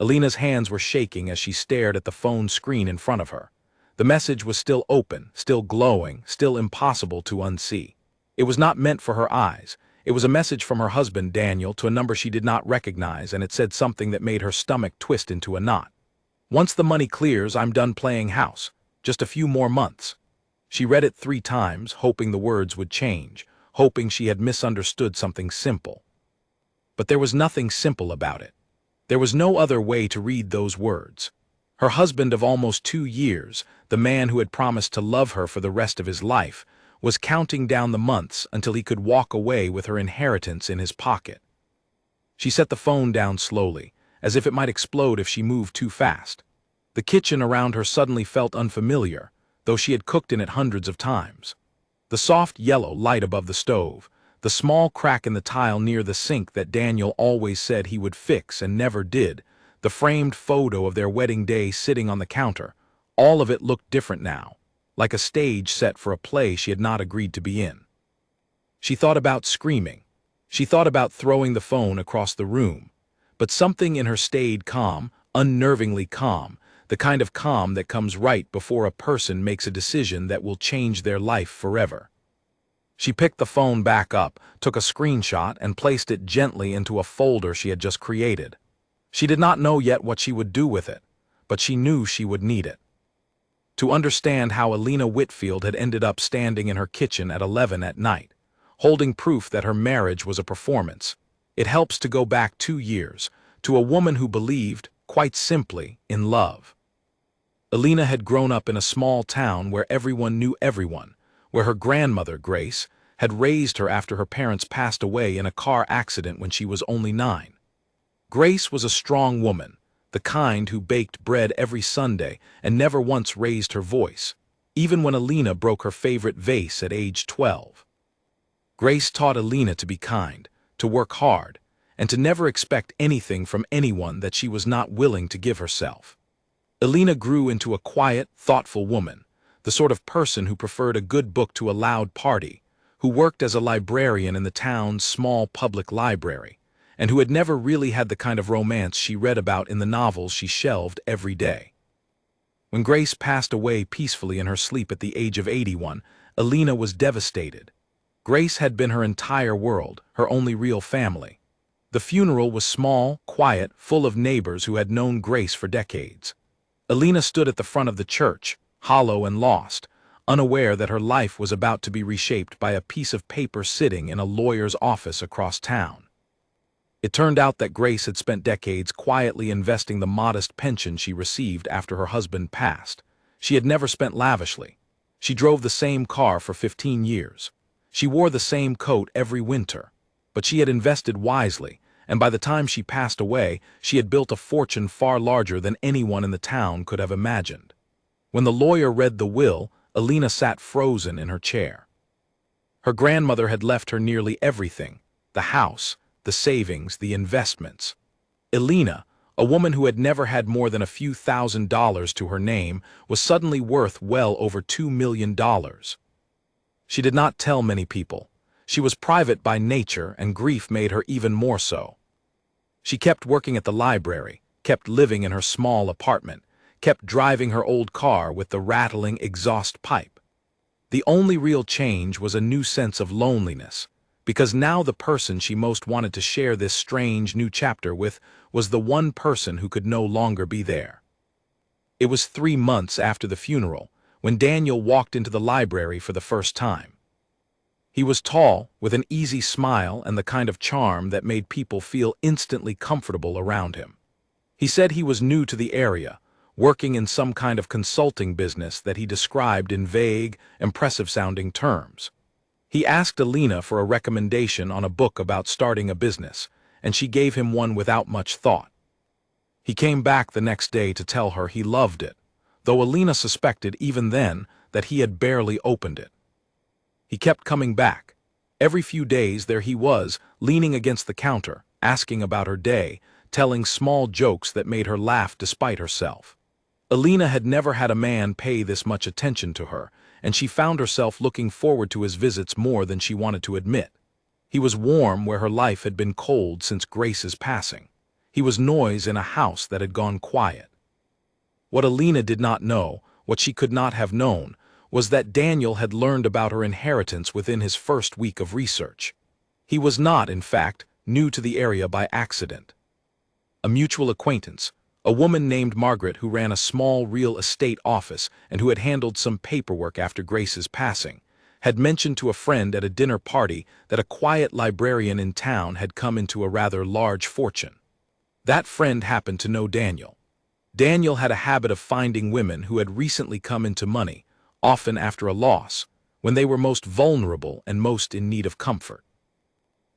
Alina's hands were shaking as she stared at the phone screen in front of her. The message was still open, still glowing, still impossible to unsee. It was not meant for her eyes. It was a message from her husband, Daniel, to a number she did not recognize, and it said something that made her stomach twist into a knot. "Once the money clears, I'm done playing house. Just a few more months." She read it 3 times, hoping the words would change, hoping she had misunderstood something simple. But there was nothing simple about it. There was no other way to read those words. Her husband of almost 2 years, the man who had promised to love her for the rest of his life, was counting down the months until he could walk away with her inheritance in his pocket. She set the phone down slowly, as if it might explode if she moved too fast. The kitchen around her suddenly felt unfamiliar, though she had cooked in it hundreds of times. The soft yellow light above the stove, the small crack in the tile near the sink that Daniel always said he would fix and never did, the framed photo of their wedding day sitting on the counter, all of it looked different now, like a stage set for a play she had not agreed to be in. She thought about screaming. She thought about throwing the phone across the room. But something in her stayed calm, unnervingly calm, the kind of calm that comes right before a person makes a decision that will change their life forever. She picked the phone back up, took a screenshot, and placed it gently into a folder she had just created. She did not know yet what she would do with it, but she knew she would need it. To understand how Alina Whitfield had ended up standing in her kitchen at 11 at night, holding proof that her marriage was a performance, it helps to go back 2 years, to a woman who believed, quite simply, in love. Alina had grown up in a small town where everyone knew everyone, where her grandmother, Grace, had raised her after her parents passed away in a car accident when she was only 9. Grace was a strong woman, the kind who baked bread every Sunday and never once raised her voice, even when Alina broke her favorite vase at age 12. Grace taught Alina to be kind, to work hard, and to never expect anything from anyone that she was not willing to give herself. Alina grew into a quiet, thoughtful woman, the sort of person who preferred a good book to a loud party, who worked as a librarian in the town's small public library, and who had never really had the kind of romance she read about in the novels she shelved every day. When Grace passed away peacefully in her sleep at the age of 81, Alina was devastated. Grace had been her entire world, her only real family. The funeral was small, quiet, full of neighbors who had known Grace for decades. Alina stood at the front of the church, hollow and lost, unaware that her life was about to be reshaped by a piece of paper sitting in a lawyer's office across town. It turned out that Grace had spent decades quietly investing the modest pension she received after her husband passed. She had never spent lavishly. She drove the same car for 15 years. She wore the same coat every winter. But she had invested wisely, and by the time she passed away, she had built a fortune far larger than anyone in the town could have imagined. When the lawyer read the will, Alina sat frozen in her chair. Her grandmother had left her nearly everything: the house, the savings, the investments. Alina, a woman who had never had more than a few $1,000s to her name, was suddenly worth well over $2 million. She did not tell many people. She was private by nature, and grief made her even more so. She kept working at the library, kept living in her small apartment, kept driving her old car with the rattling exhaust pipe. The only real change was a new sense of loneliness, because now the person she most wanted to share this strange new chapter with was the one person who could no longer be there. It was 3 months after the funeral when Daniel walked into the library for the first time. He was tall, with an easy smile and the kind of charm that made people feel instantly comfortable around him. He said he was new to the area, working in some kind of consulting business that he described in vague, impressive-sounding terms. He asked Alina for a recommendation on a book about starting a business, and she gave him one without much thought. He came back the next day to tell her he loved it, though Alina suspected even then that he had barely opened it. He kept coming back. Every few days there he was, leaning against the counter, asking about her day, telling small jokes that made her laugh despite herself. Alina had never had a man pay this much attention to her, and she found herself looking forward to his visits more than she wanted to admit. He was warm where her life had been cold since Grace's passing. He was noise in a house that had gone quiet. What Alina did not know, what she could not have known, was that Daniel had learned about her inheritance within his first week of research. He was not, in fact, new to the area by accident. A mutual acquaintance, a woman named Margaret who ran a small real estate office and who had handled some paperwork after Grace's passing, had mentioned to a friend at a dinner party that a quiet librarian in town had come into a rather large fortune. That friend happened to know Daniel. Daniel had a habit of finding women who had recently come into money, often after a loss, when they were most vulnerable and most in need of comfort.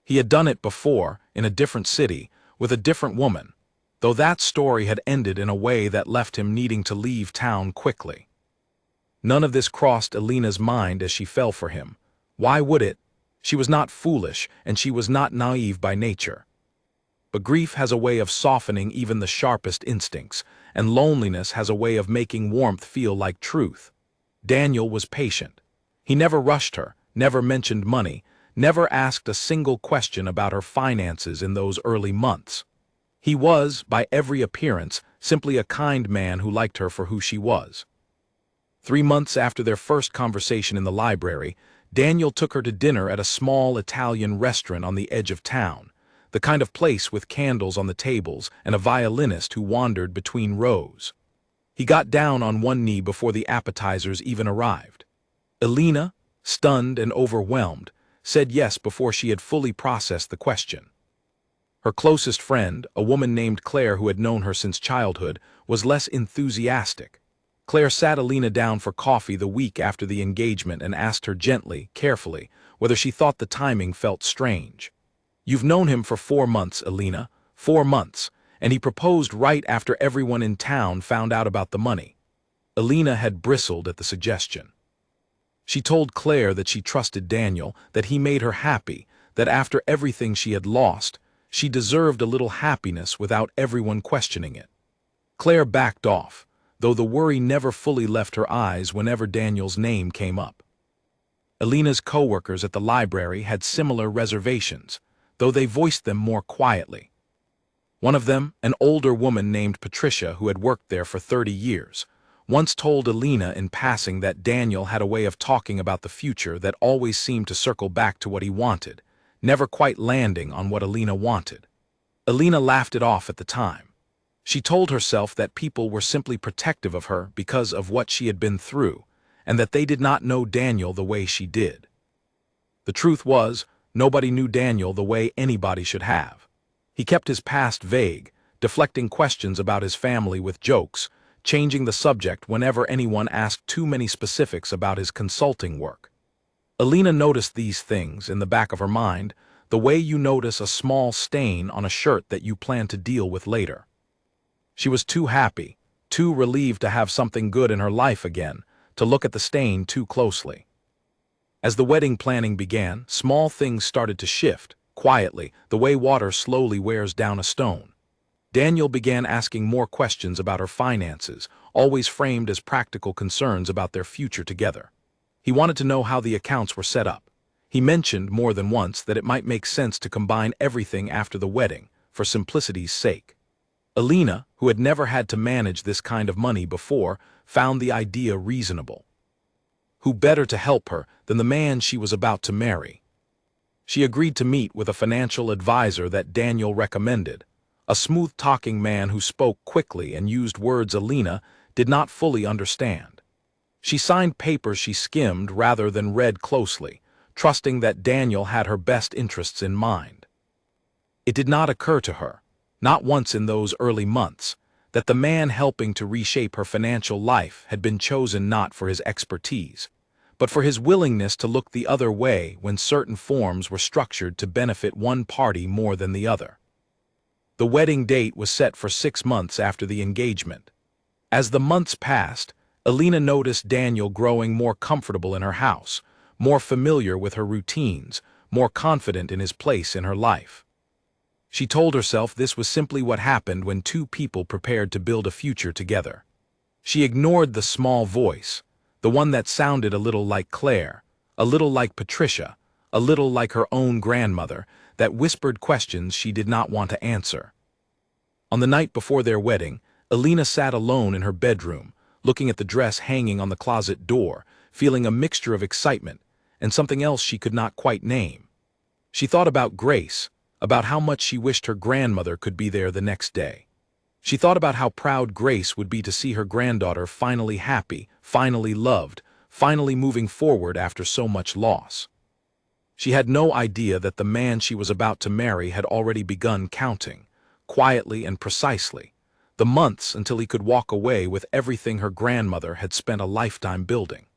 He had done it before, in a different city, with a different woman, though that story had ended in a way that left him needing to leave town quickly. None of this crossed Alina's mind as she fell for him. Why would it? She was not foolish, and she was not naive by nature. But grief has a way of softening even the sharpest instincts, and loneliness has a way of making warmth feel like truth. Daniel was patient. He never rushed her, never mentioned money, never asked a single question about her finances in those early months. He was, by every appearance, simply a kind man who liked her for who she was. 3 months after their first conversation in the library, Daniel took her to dinner at a small Italian restaurant on the edge of town, the kind of place with candles on the tables and a violinist who wandered between rows. He got down on one knee before the appetizers even arrived. Alina, stunned and overwhelmed, said yes before she had fully processed the question. Her closest friend, a woman named Claire who had known her since childhood, was less enthusiastic. Claire sat Alina down for coffee the week after the engagement and asked her gently, carefully, whether she thought the timing felt strange. "You've known him for 4 months, Alina, 4 months, and he proposed right after everyone in town found out about the money." Alina had bristled at the suggestion. She told Claire that she trusted Daniel, that he made her happy, that after everything she had lost, she deserved a little happiness without everyone questioning it. Claire backed off, though the worry never fully left her eyes whenever Daniel's name came up. Alina's co-workers at the library had similar reservations, though they voiced them more quietly. One of them, an older woman named Patricia who had worked there for 30 years, once told Alina in passing that Daniel had a way of talking about the future that always seemed to circle back to what he wanted, never quite landing on what Alina wanted. Alina laughed it off at the time. She told herself that people were simply protective of her because of what she had been through, and that they did not know Daniel the way she did. The truth was, nobody knew Daniel the way anybody should have. He kept his past vague, deflecting questions about his family with jokes, changing the subject whenever anyone asked too many specifics about his consulting work. Alina noticed these things in the back of her mind, the way you notice a small stain on a shirt that you plan to deal with later. She was too happy, too relieved to have something good in her life again, to look at the stain too closely. As the wedding planning began, small things started to shift, quietly, the way water slowly wears down a stone. Daniel began asking more questions about her finances, always framed as practical concerns about their future together. He wanted to know how the accounts were set up. He mentioned more than once that it might make sense to combine everything after the wedding, for simplicity's sake. Alina, who had never had to manage this kind of money before, found the idea reasonable. Who better to help her than the man she was about to marry? She agreed to meet with a financial advisor that Daniel recommended, a smooth-talking man who spoke quickly and used words Alina did not fully understand. She signed papers she skimmed rather than read closely, trusting that Daniel had her best interests in mind. It did not occur to her, not once in those early months, that the man helping to reshape her financial life had been chosen not for his expertise, but for his willingness to look the other way when certain forms were structured to benefit one party more than the other. The wedding date was set for 6 months after the engagement. As the months passed, Alina noticed Daniel growing more comfortable in her house, more familiar with her routines, more confident in his place in her life. She told herself this was simply what happened when two people prepared to build a future together. She ignored the small voice, the one that sounded a little like Claire, a little like Patricia, a little like her own grandmother, that whispered questions she did not want to answer. On the night before their wedding, Alina sat alone in her bedroom, looking at the dress hanging on the closet door, feeling a mixture of excitement and something else she could not quite name. She thought about Grace, about how much she wished her grandmother could be there the next day. She thought about how proud Grace would be to see her granddaughter finally happy, finally loved, finally moving forward after so much loss. She had no idea that the man she was about to marry had already begun counting, quietly and precisely, the months until he could walk away with everything her grandmother had spent a lifetime building.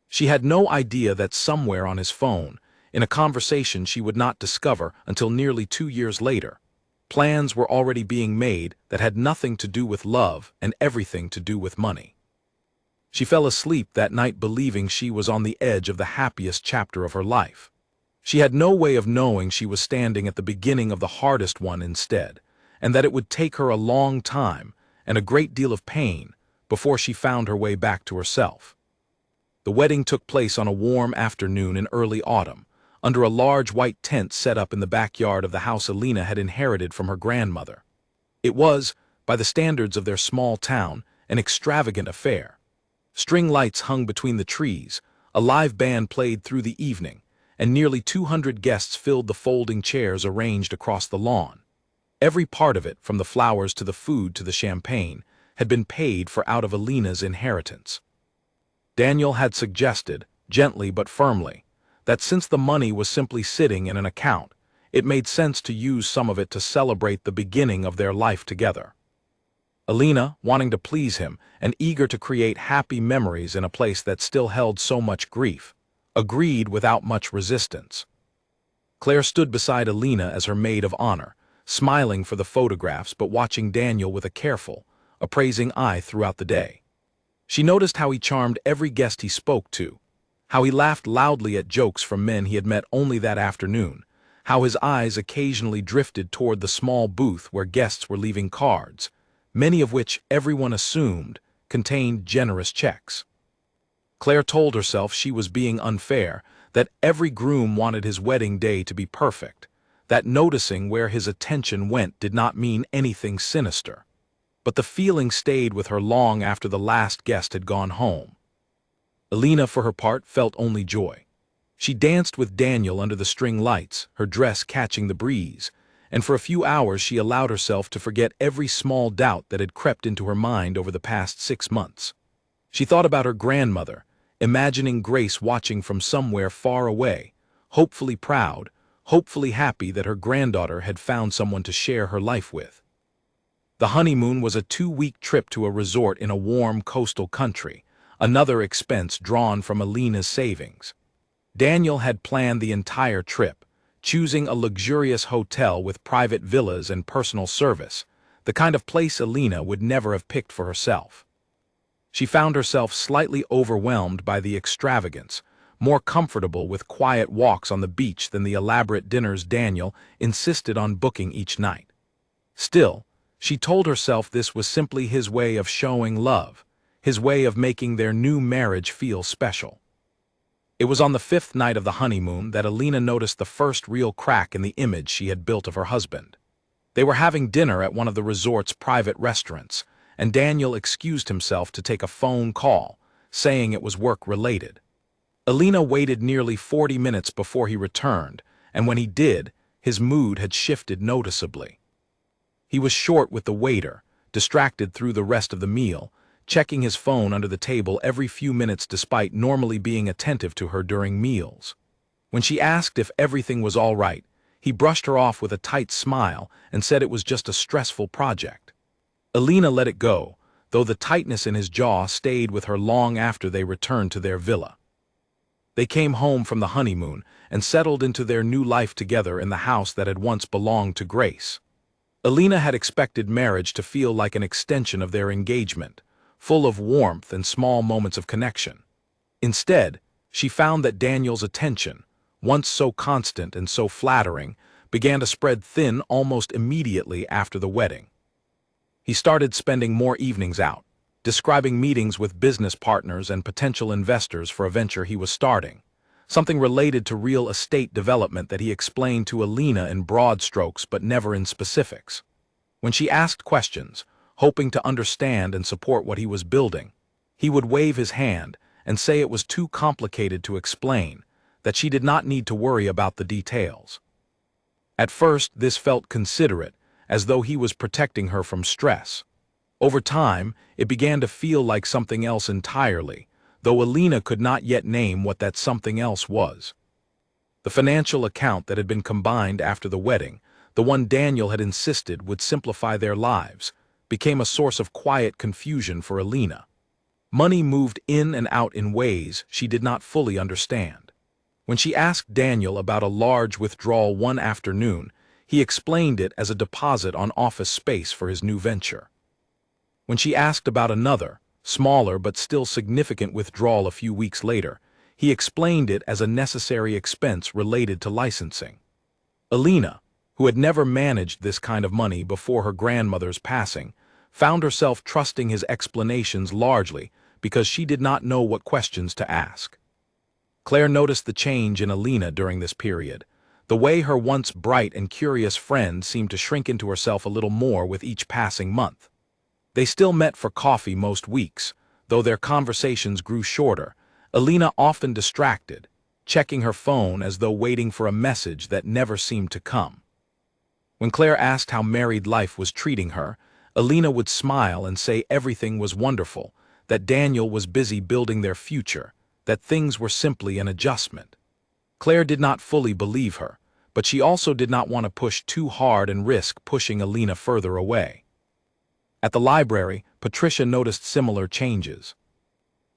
She had no idea that somewhere on his phone, in a conversation she would not discover until nearly 2 years later, plans were already being made that had nothing to do with love and everything to do with money. She fell asleep that night believing she was on the edge of the happiest chapter of her life. She had no way of knowing she was standing at the beginning of the hardest one instead, and that it would take her a long time and a great deal of pain before she found her way back to herself. The wedding took place on a warm afternoon in early autumn, under a large white tent set up in the backyard of the house Alina had inherited from her grandmother. It was, by the standards of their small town, an extravagant affair. String lights hung between the trees, a live band played through the evening, and nearly 200 guests filled the folding chairs arranged across the lawn. Every part of it, from the flowers to the food to the champagne, had been paid for out of Alina's inheritance. Daniel had suggested, gently but firmly, that since the money was simply sitting in an account, it made sense to use some of it to celebrate the beginning of their life together. Alina, wanting to please him and eager to create happy memories in a place that still held so much grief, agreed without much resistance. Claire stood beside Alina as her maid of honor, smiling for the photographs but watching Daniel with a careful, appraising eye throughout the day. She noticed how he charmed every guest he spoke to, how he laughed loudly at jokes from men he had met only that afternoon, how his eyes occasionally drifted toward the small booth where guests were leaving cards, many of which everyone assumed contained generous checks. Claire told herself she was being unfair, that every groom wanted his wedding day to be perfect, that noticing where his attention went did not mean anything sinister. But the feeling stayed with her long after the last guest had gone home. Alina, for her part, felt only joy. She danced with Daniel under the string lights, her dress catching the breeze, and for a few hours she allowed herself to forget every small doubt that had crept into her mind over the past 6 months. She thought about her grandmother, imagining Grace watching from somewhere far away, hopefully proud, hopefully happy that her granddaughter had found someone to share her life with. The honeymoon was a 2-week trip to a resort in a warm coastal country, another expense drawn from Alina's savings. Daniel had planned the entire trip, choosing a luxurious hotel with private villas and personal service, the kind of place Alina would never have picked for herself. She found herself slightly overwhelmed by the extravagance, more comfortable with quiet walks on the beach than the elaborate dinners Daniel insisted on booking each night. Still, she told herself this was simply his way of showing love, his way of making their new marriage feel special. It was on the 5th night of the honeymoon that Alina noticed the first real crack in the image she had built of her husband. They were having dinner at one of the resort's private restaurants, and Daniel excused himself to take a phone call, saying it was work-related. Alina waited nearly 40 minutes before he returned, and when he did, his mood had shifted noticeably. He was short with the waiter, distracted through the rest of the meal, checking his phone under the table every few minutes despite normally being attentive to her during meals. When she asked if everything was all right, he brushed her off with a tight smile and said it was just a stressful project. Alina let it go, though the tightness in his jaw stayed with her long after they returned to their villa. They came home from the honeymoon and settled into their new life together in the house that had once belonged to Grace. Alina had expected marriage to feel like an extension of their engagement, full of warmth and small moments of connection. Instead, she found that Daniel's attention, once so constant and so flattering, began to spread thin almost immediately after the wedding. He started spending more evenings out, describing meetings with business partners and potential investors for a venture he was starting, something related to real estate development that he explained to Alina in broad strokes but never in specifics. When she asked questions, hoping to understand and support what he was building, he would wave his hand and say it was too complicated to explain, that she did not need to worry about the details. At first, this felt considerate, as though he was protecting her from stress. Over time, it began to feel like something else entirely, though Alina could not yet name what that something else was. The financial account that had been combined after the wedding, the one Daniel had insisted would simplify their lives, became a source of quiet confusion for Alina. Money moved in and out in ways she did not fully understand. When she asked Daniel about a large withdrawal one afternoon, he explained it as a deposit on office space for his new venture. When she asked about another, smaller but still significant withdrawal a few weeks later, he explained it as a necessary expense related to licensing. Alina, who had never managed this kind of money before her grandmother's passing, found herself trusting his explanations largely because she did not know what questions to ask. Claire noticed the change in Alina during this period, the way her once bright and curious friend seemed to shrink into herself a little more with each passing month. They still met for coffee most weeks, though their conversations grew shorter, Alina often distracted, checking her phone as though waiting for a message that never seemed to come. When Claire asked how married life was treating her, Alina would smile and say everything was wonderful, that Daniel was busy building their future, that things were simply an adjustment. Claire did not fully believe her, but she also did not want to push too hard and risk pushing Alina further away. At the library, Patricia noticed similar changes.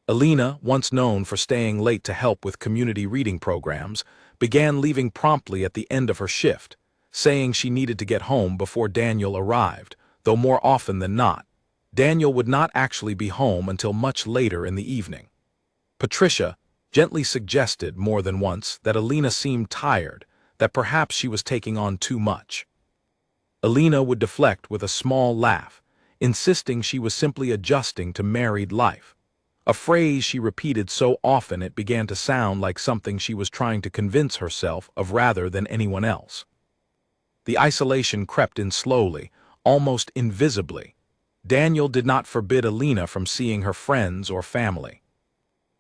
Alina, once known for staying late to help with community reading programs, began leaving promptly at the end of her shift, saying she needed to get home before Daniel arrived, though more often than not, Daniel would not actually be home until much later in the evening. Patricia gently suggested more than once that Alina seemed tired, that perhaps she was taking on too much. Alina would deflect with a small laugh, insisting she was simply adjusting to married life, a phrase she repeated so often it began to sound like something she was trying to convince herself of rather than anyone else. The isolation crept in slowly, almost invisibly. Daniel did not forbid Alina from seeing her friends or family.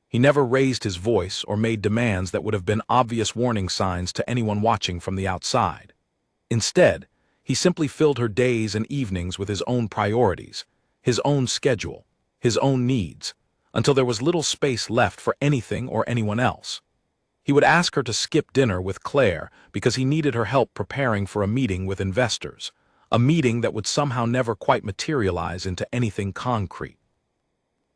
He never raised his voice or made demands that would have been obvious warning signs to anyone watching from the outside. Instead, he simply filled her days and evenings with his own priorities, his own schedule, his own needs, until there was little space left for anything or anyone else. He would ask her to skip dinner with Claire because he needed her help preparing for a meeting with investors, a meeting that would somehow never quite materialize into anything concrete.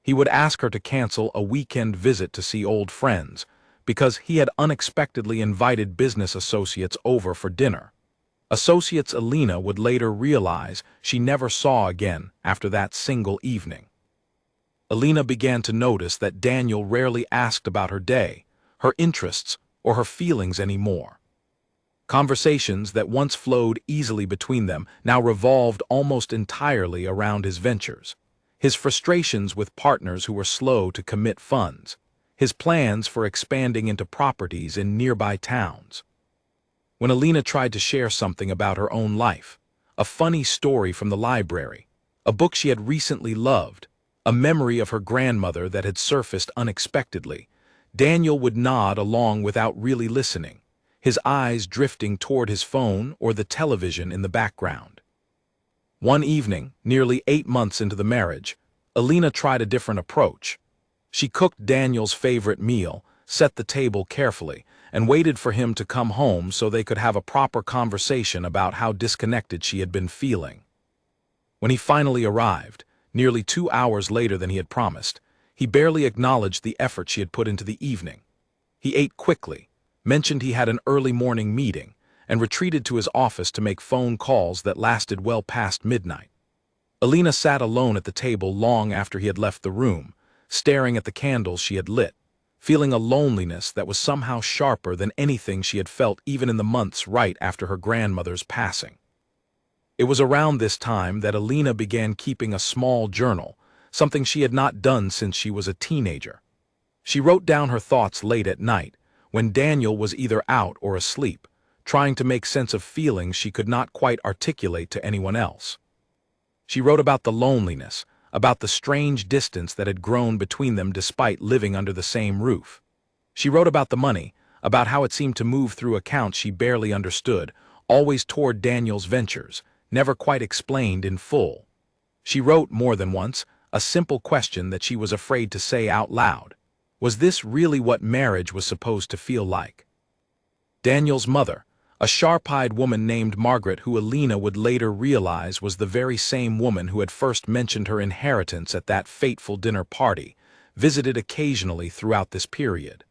He would ask her to cancel a weekend visit to see old friends because he had unexpectedly invited business associates over for dinner. Associates Alina would later realize she never saw again after that single evening. Alina began to notice that Daniel rarely asked about her day, her interests, or her feelings anymore. Conversations that once flowed easily between them now revolved almost entirely around his ventures, his frustrations with partners who were slow to commit funds, his plans for expanding into properties in nearby towns. When Alina tried to share something about her own life, a funny story from the library, a book she had recently loved, a memory of her grandmother that had surfaced unexpectedly, Daniel would nod along without really listening, his eyes drifting toward his phone or the television in the background. One evening, nearly 8 months into the marriage, Alina tried a different approach. She cooked Daniel's favorite meal, set the table carefully, and waited for him to come home so they could have a proper conversation about how disconnected she had been feeling. When he finally arrived, nearly 2 hours later than he had promised, he barely acknowledged the effort she had put into the evening. He ate quickly, mentioned he had an early morning meeting, and retreated to his office to make phone calls that lasted well past midnight. Alina sat alone at the table long after he had left the room, staring at the candles she had lit, feeling a loneliness that was somehow sharper than anything she had felt even in the months right after her grandmother's passing. It was around this time that Alina began keeping a small journal, something she had not done since she was a teenager. She wrote down her thoughts late at night, when Daniel was either out or asleep, trying to make sense of feelings she could not quite articulate to anyone else. She wrote about the loneliness, about the strange distance that had grown between them despite living under the same roof. She wrote about the money, about how it seemed to move through accounts she barely understood, always toward Daniel's ventures, never quite explained in full. She wrote more than once, a simple question that she was afraid to say out loud. Was this really what marriage was supposed to feel like? Daniel's mother, a sharp-eyed woman named Margaret, who Alina would later realize was the very same woman who had first mentioned her inheritance at that fateful dinner party, visited occasionally throughout this period.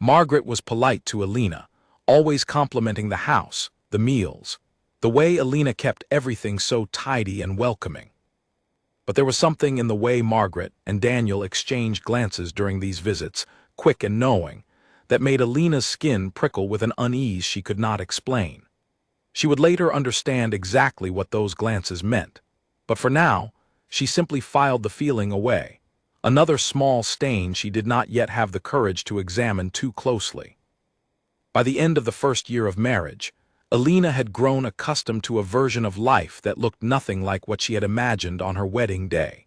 Margaret was polite to Alina, always complimenting the house, the meals, the way Alina kept everything so tidy and welcoming. But there was something in the way Margaret and Daniel exchanged glances during these visits, quick and knowing, that made Alina's skin prickle with an unease she could not explain. She would later understand exactly what those glances meant, but for now, she simply filed the feeling away, another small stain she did not yet have the courage to examine too closely. By the end of the first year of marriage, Alina had grown accustomed to a version of life that looked nothing like what she had imagined on her wedding day.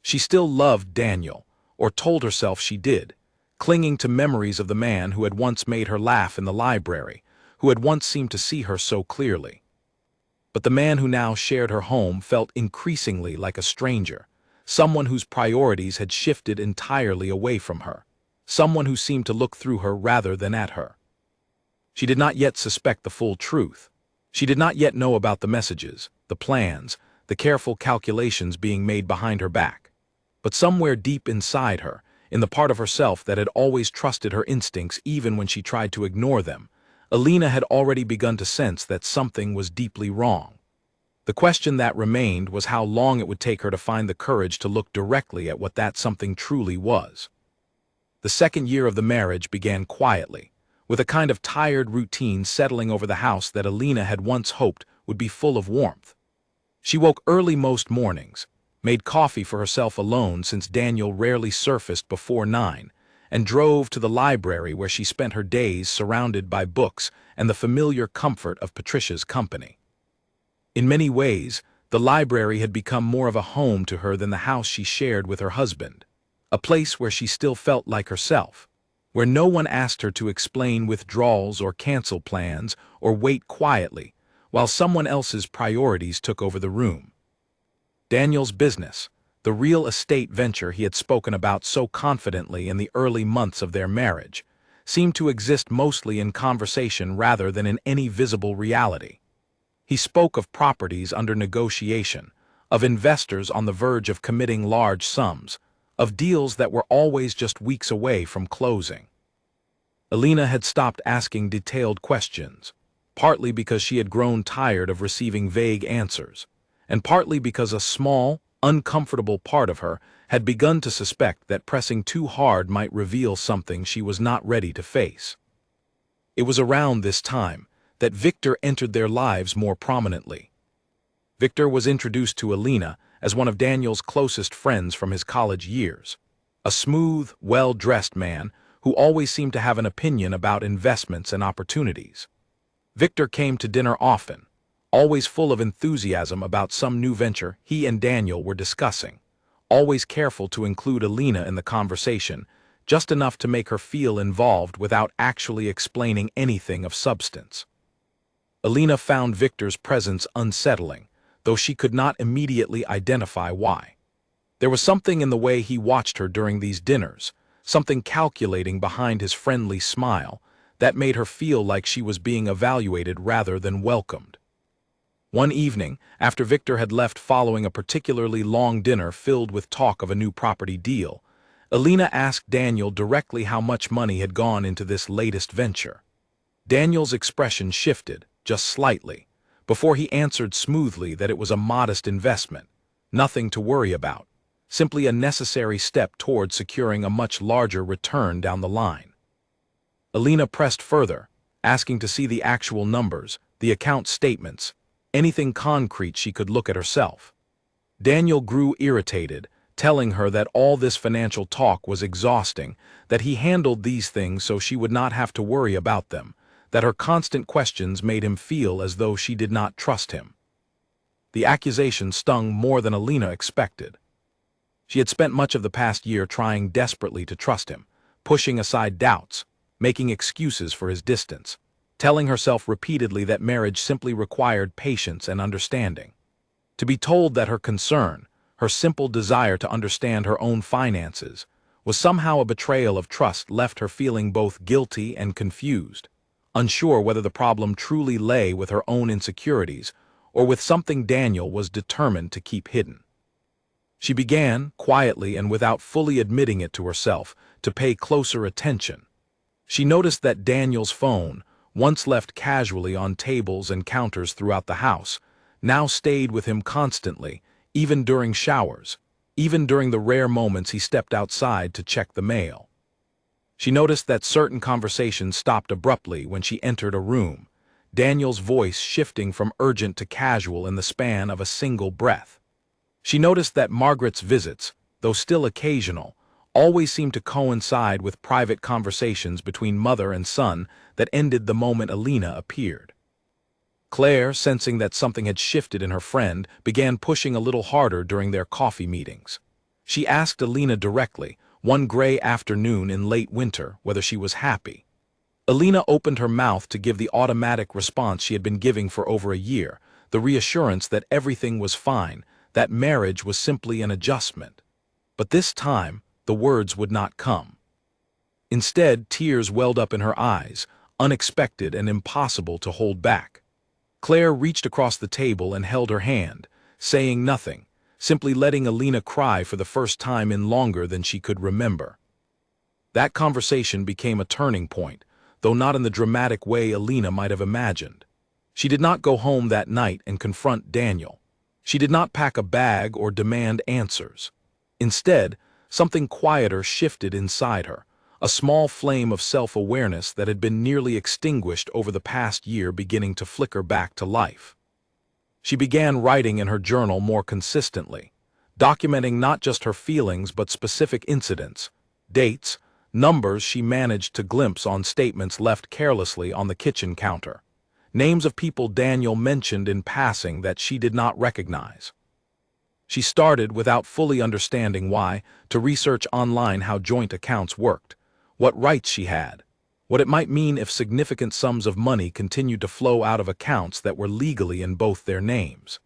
She still loved Daniel, or told herself she did, clinging to memories of the man who had once made her laugh in the library, who had once seemed to see her so clearly. But the man who now shared her home felt increasingly like a stranger, someone whose priorities had shifted entirely away from her, someone who seemed to look through her rather than at her. She did not yet suspect the full truth. She did not yet know about the messages, the plans, the careful calculations being made behind her back. But somewhere deep inside her, in the part of herself that had always trusted her instincts even when she tried to ignore them, Alina had already begun to sense that something was deeply wrong. The question that remained was how long it would take her to find the courage to look directly at what that something truly was. The second year of the marriage began quietly, with a kind of tired routine settling over the house that Alina had once hoped would be full of warmth. She woke early most mornings, made coffee for herself alone since Daniel rarely surfaced before 9, and drove to the library where she spent her days surrounded by books and the familiar comfort of Patricia's company. In many ways, the library had become more of a home to her than the house she shared with her husband, a place where she still felt like herself, where no one asked her to explain withdrawals or cancel plans or wait quietly while someone else's priorities took over the room. Daniel's business, the real estate venture he had spoken about so confidently in the early months of their marriage, seemed to exist mostly in conversation rather than in any visible reality. He spoke of properties under negotiation, of investors on the verge of committing large sums, of deals that were always just weeks away from closing. Alina had stopped asking detailed questions, partly because she had grown tired of receiving vague answers, and partly because a small, uncomfortable part of her had begun to suspect that pressing too hard might reveal something she was not ready to face. It was around this time that Victor entered their lives more prominently. Victor was introduced to Alina as one of Daniel's closest friends from his college years, a smooth, well-dressed man who always seemed to have an opinion about investments and opportunities. Victor came to dinner often, always full of enthusiasm about some new venture he and Daniel were discussing, always careful to include Alina in the conversation, just enough to make her feel involved without actually explaining anything of substance. Alina found Victor's presence unsettling, though she could not immediately identify why. There was something in the way he watched her during these dinners, something calculating behind his friendly smile, that made her feel like she was being evaluated rather than welcomed. One evening, after Victor had left following a particularly long dinner filled with talk of a new property deal, Alina asked Daniel directly how much money had gone into this latest venture. Daniel's expression shifted, just slightly, before he answered smoothly that it was a modest investment, nothing to worry about, simply a necessary step toward securing a much larger return down the line. Alina pressed further, asking to see the actual numbers, the account statements, anything concrete she could look at herself. Daniel grew irritated, telling her that all this financial talk was exhausting, that he handled these things so she would not have to worry about them, that her constant questions made him feel as though she did not trust him. The accusation stung more than Alina expected. She had spent much of the past year trying desperately to trust him, pushing aside doubts, making excuses for his distance, telling herself repeatedly that marriage simply required patience and understanding. To be told that her concern, her simple desire to understand her own finances, was somehow a betrayal of trust left her feeling both guilty and confused, unsure whether the problem truly lay with her own insecurities or with something Daniel was determined to keep hidden. She began, quietly and without fully admitting it to herself, to pay closer attention. She noticed that Daniel's phone, once left casually on tables and counters throughout the house, now stayed with him constantly, even during showers, even during the rare moments he stepped outside to check the mail. She noticed that certain conversations stopped abruptly when she entered a room, Daniel's voice shifting from urgent to casual in the span of a single breath. She noticed that Margaret's visits, though still occasional, always seemed to coincide with private conversations between mother and son that ended the moment Alina appeared. Claire, sensing that something had shifted in her friend, began pushing a little harder during their coffee meetings. She asked Alina directly, one gray afternoon in late winter, whether she was happy. Alina opened her mouth to give the automatic response she had been giving for over a year, the reassurance that everything was fine, that marriage was simply an adjustment. But this time, the words would not come. Instead, tears welled up in her eyes, unexpected and impossible to hold back. Claire reached across the table and held her hand, saying nothing, simply letting Alina cry for the first time in longer than she could remember. That conversation became a turning point, though not in the dramatic way Alina might have imagined. She did not go home that night and confront Daniel. She did not pack a bag or demand answers. Instead, something quieter shifted inside her, a small flame of self-awareness that had been nearly extinguished over the past year beginning to flicker back to life. She began writing in her journal more consistently, documenting not just her feelings but specific incidents, dates, numbers she managed to glimpse on statements left carelessly on the kitchen counter, names of people Daniel mentioned in passing that she did not recognize. She started, without fully understanding why, to research online how joint accounts worked, what rights she had, what it might mean if significant sums of money continued to flow out of accounts that were legally in both their names.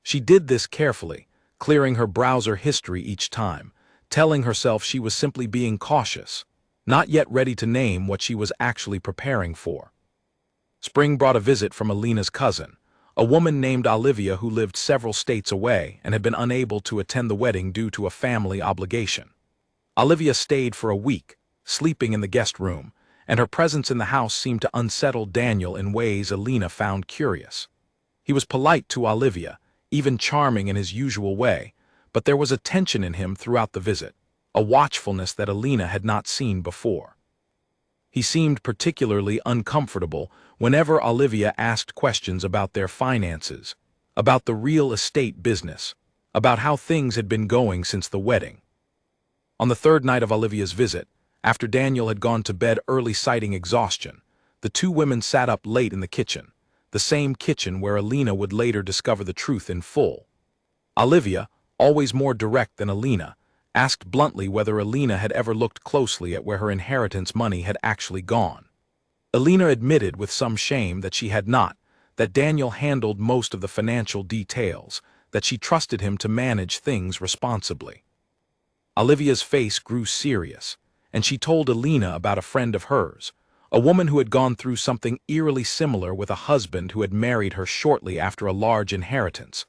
She did this carefully, clearing her browser history each time, telling herself she was simply being cautious, not yet ready to name what she was actually preparing for. Spring brought a visit from Alina's cousin, a woman named Olivia who lived several states away and had been unable to attend the wedding due to a family obligation. Olivia stayed for a week, sleeping in the guest room, and her presence in the house seemed to unsettle Daniel in ways Alina found curious. He was polite to Olivia, even charming in his usual way, but there was a tension in him throughout the visit, a watchfulness that Alina had not seen before. He seemed particularly uncomfortable whenever Olivia asked questions about their finances, about the real estate business, about how things had been going since the wedding. On the third night of Olivia's visit, after Daniel had gone to bed early citing exhaustion, the two women sat up late in the kitchen, the same kitchen where Alina would later discover the truth in full. Olivia, always more direct than Alina, asked bluntly whether Alina had ever looked closely at where her inheritance money had actually gone. Alina admitted with some shame that she had not, that Daniel handled most of the financial details, that she trusted him to manage things responsibly. Olivia's face grew serious, and she told Alina about a friend of hers, a woman who had gone through something eerily similar with a husband who had married her shortly after a large inheritance,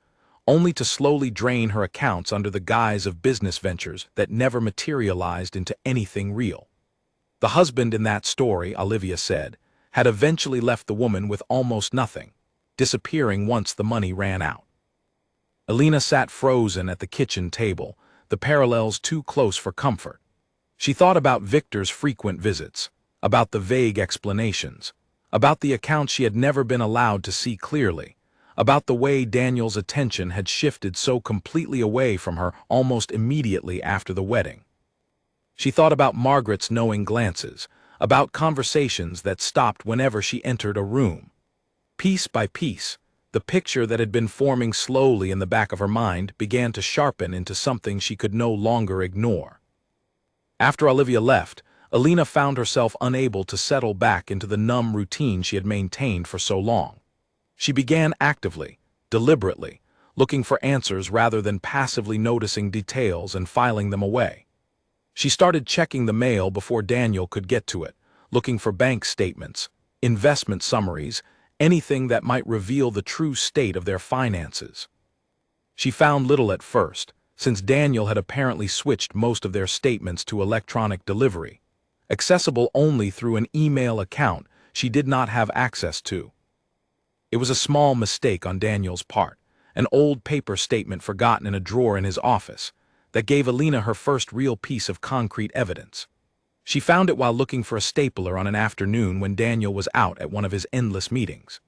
only to slowly drain her accounts under the guise of business ventures that never materialized into anything real. The husband in that story, Olivia said, had eventually left the woman with almost nothing, disappearing once the money ran out. Alina sat frozen at the kitchen table, the parallels too close for comfort. She thought about Victor's frequent visits, about the vague explanations, about the accounts she had never been allowed to see clearly, about the way Daniel's attention had shifted so completely away from her almost immediately after the wedding. She thought about Margaret's knowing glances, about conversations that stopped whenever she entered a room. Piece by piece, The picture that had been forming slowly in the back of her mind began to sharpen into something she could no longer ignore. After Olivia left, Alina found herself unable to settle back into the numb routine she had maintained for so long. She began actively, deliberately, looking for answers rather than passively noticing details and filing them away. She started checking the mail before Daniel could get to it, looking for bank statements, investment summaries, anything that might reveal the true state of their finances. She found little at first, since Daniel had apparently switched most of their statements to electronic delivery, accessible only through an email account she did not have access to. It was a small mistake on Daniel's part, an old paper statement forgotten in a drawer in his office, that gave Alina her first real piece of concrete evidence. She found it while looking for a stapler on an afternoon when Daniel was out at one of his endless meetings.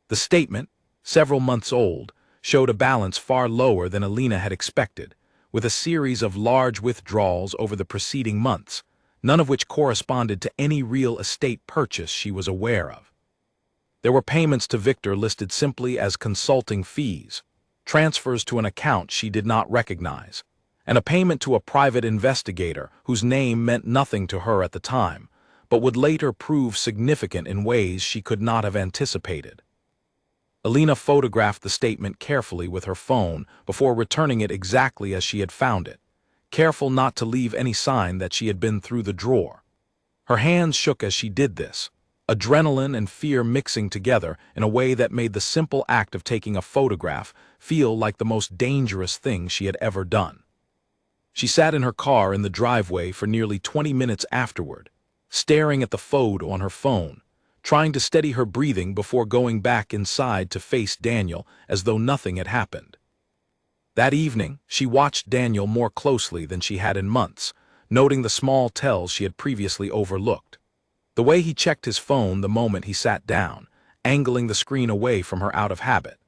The statement, several months old, showed a balance far lower than Alina had expected, with a series of large withdrawals over the preceding months, none of which corresponded to any real estate purchase she was aware of. There were payments to Victor listed simply as consulting fees, transfers to an account she did not recognize, and a payment to a private investigator whose name meant nothing to her at the time, but would later prove significant in ways she could not have anticipated. Alina photographed the statement carefully with her phone before returning it exactly as she had found it, careful not to leave any sign that she had been through the drawer. Her hands shook as she did this, adrenaline and fear mixing together in a way that made the simple act of taking a photograph feel like the most dangerous thing she had ever done. She sat in her car in the driveway for nearly 20 minutes afterward, staring at the photo on her phone, trying to steady her breathing before going back inside to face Daniel as though nothing had happened. That evening, she watched Daniel more closely than she had in months, noting the small tells she had previously overlooked. The way he checked his phone the moment he sat down, angling the screen away from her out of habit.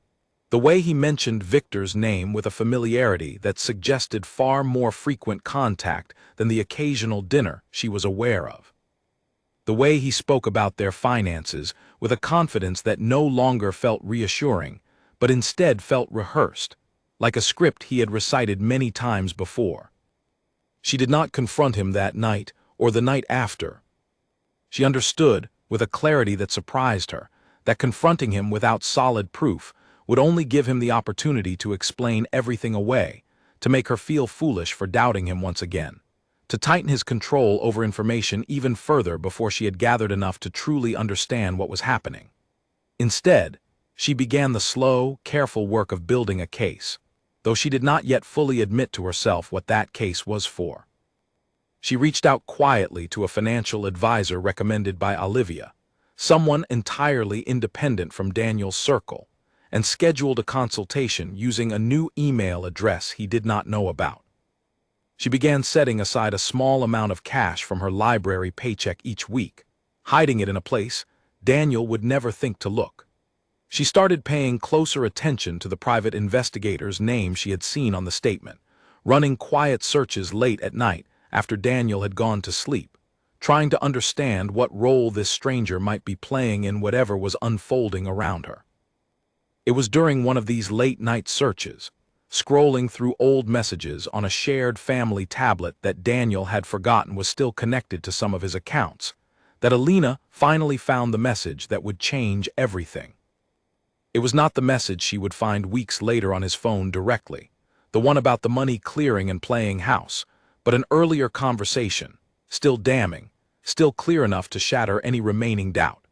The way he mentioned Victor's name with a familiarity that suggested far more frequent contact than the occasional dinner she was aware of. The way he spoke about their finances with a confidence that no longer felt reassuring, but instead felt rehearsed, like a script he had recited many times before. She did not confront him that night or the night after. She understood, with a clarity that surprised her, that confronting him without solid proof would only give him the opportunity to explain everything away, to make her feel foolish for doubting him once again, to tighten his control over information even further before she had gathered enough to truly understand what was happening. Instead, she began the slow, careful work of building a case, though she did not yet fully admit to herself what that case was for. She reached out quietly to a financial advisor recommended by Olivia, someone entirely independent from Daniel's circle, and scheduled a consultation using a new email address he did not know about. She began setting aside a small amount of cash from her library paycheck each week, hiding it in a place Daniel would never think to look. She started paying closer attention to the private investigator's name she had seen on the statement, running quiet searches late at night after Daniel had gone to sleep, trying to understand what role this stranger might be playing in whatever was unfolding around her. It was during one of these late-night searches, scrolling through old messages on a shared family tablet that Daniel had forgotten was still connected to some of his accounts, that Alina finally found the message that would change everything. It was not the message she would find weeks later on his phone directly, the one about the money clearing and playing house, but an earlier conversation, still damning, still clear enough to shatter any remaining doubt.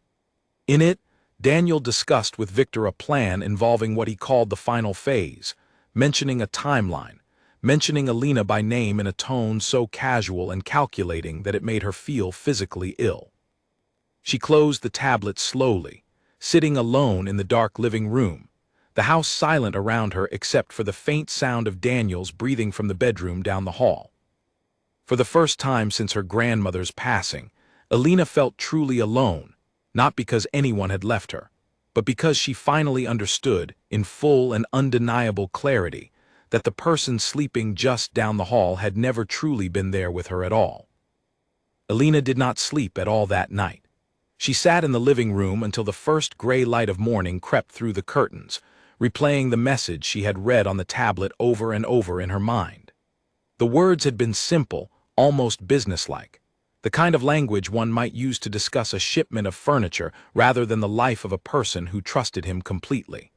In it, Daniel discussed with Victor a plan involving what he called the final phase, mentioning a timeline, mentioning Alina by name in a tone so casual and calculating that it made her feel physically ill. She closed the tablet slowly, sitting alone in the dark living room, the house silent around her except for the faint sound of Daniel's breathing from the bedroom down the hall. For the first time since her grandmother's passing, Alina felt truly alone, not because anyone had left her, but because she finally understood, in full and undeniable clarity, that the person sleeping just down the hall had never truly been there with her at all. Alina did not sleep at all that night. She sat in the living room until the first gray light of morning crept through the curtains, replaying the message she had read on the tablet over and over in her mind. The words had been simple, almost businesslike, the kind of language one might use to discuss a shipment of furniture rather than the life of a person who trusted him completely.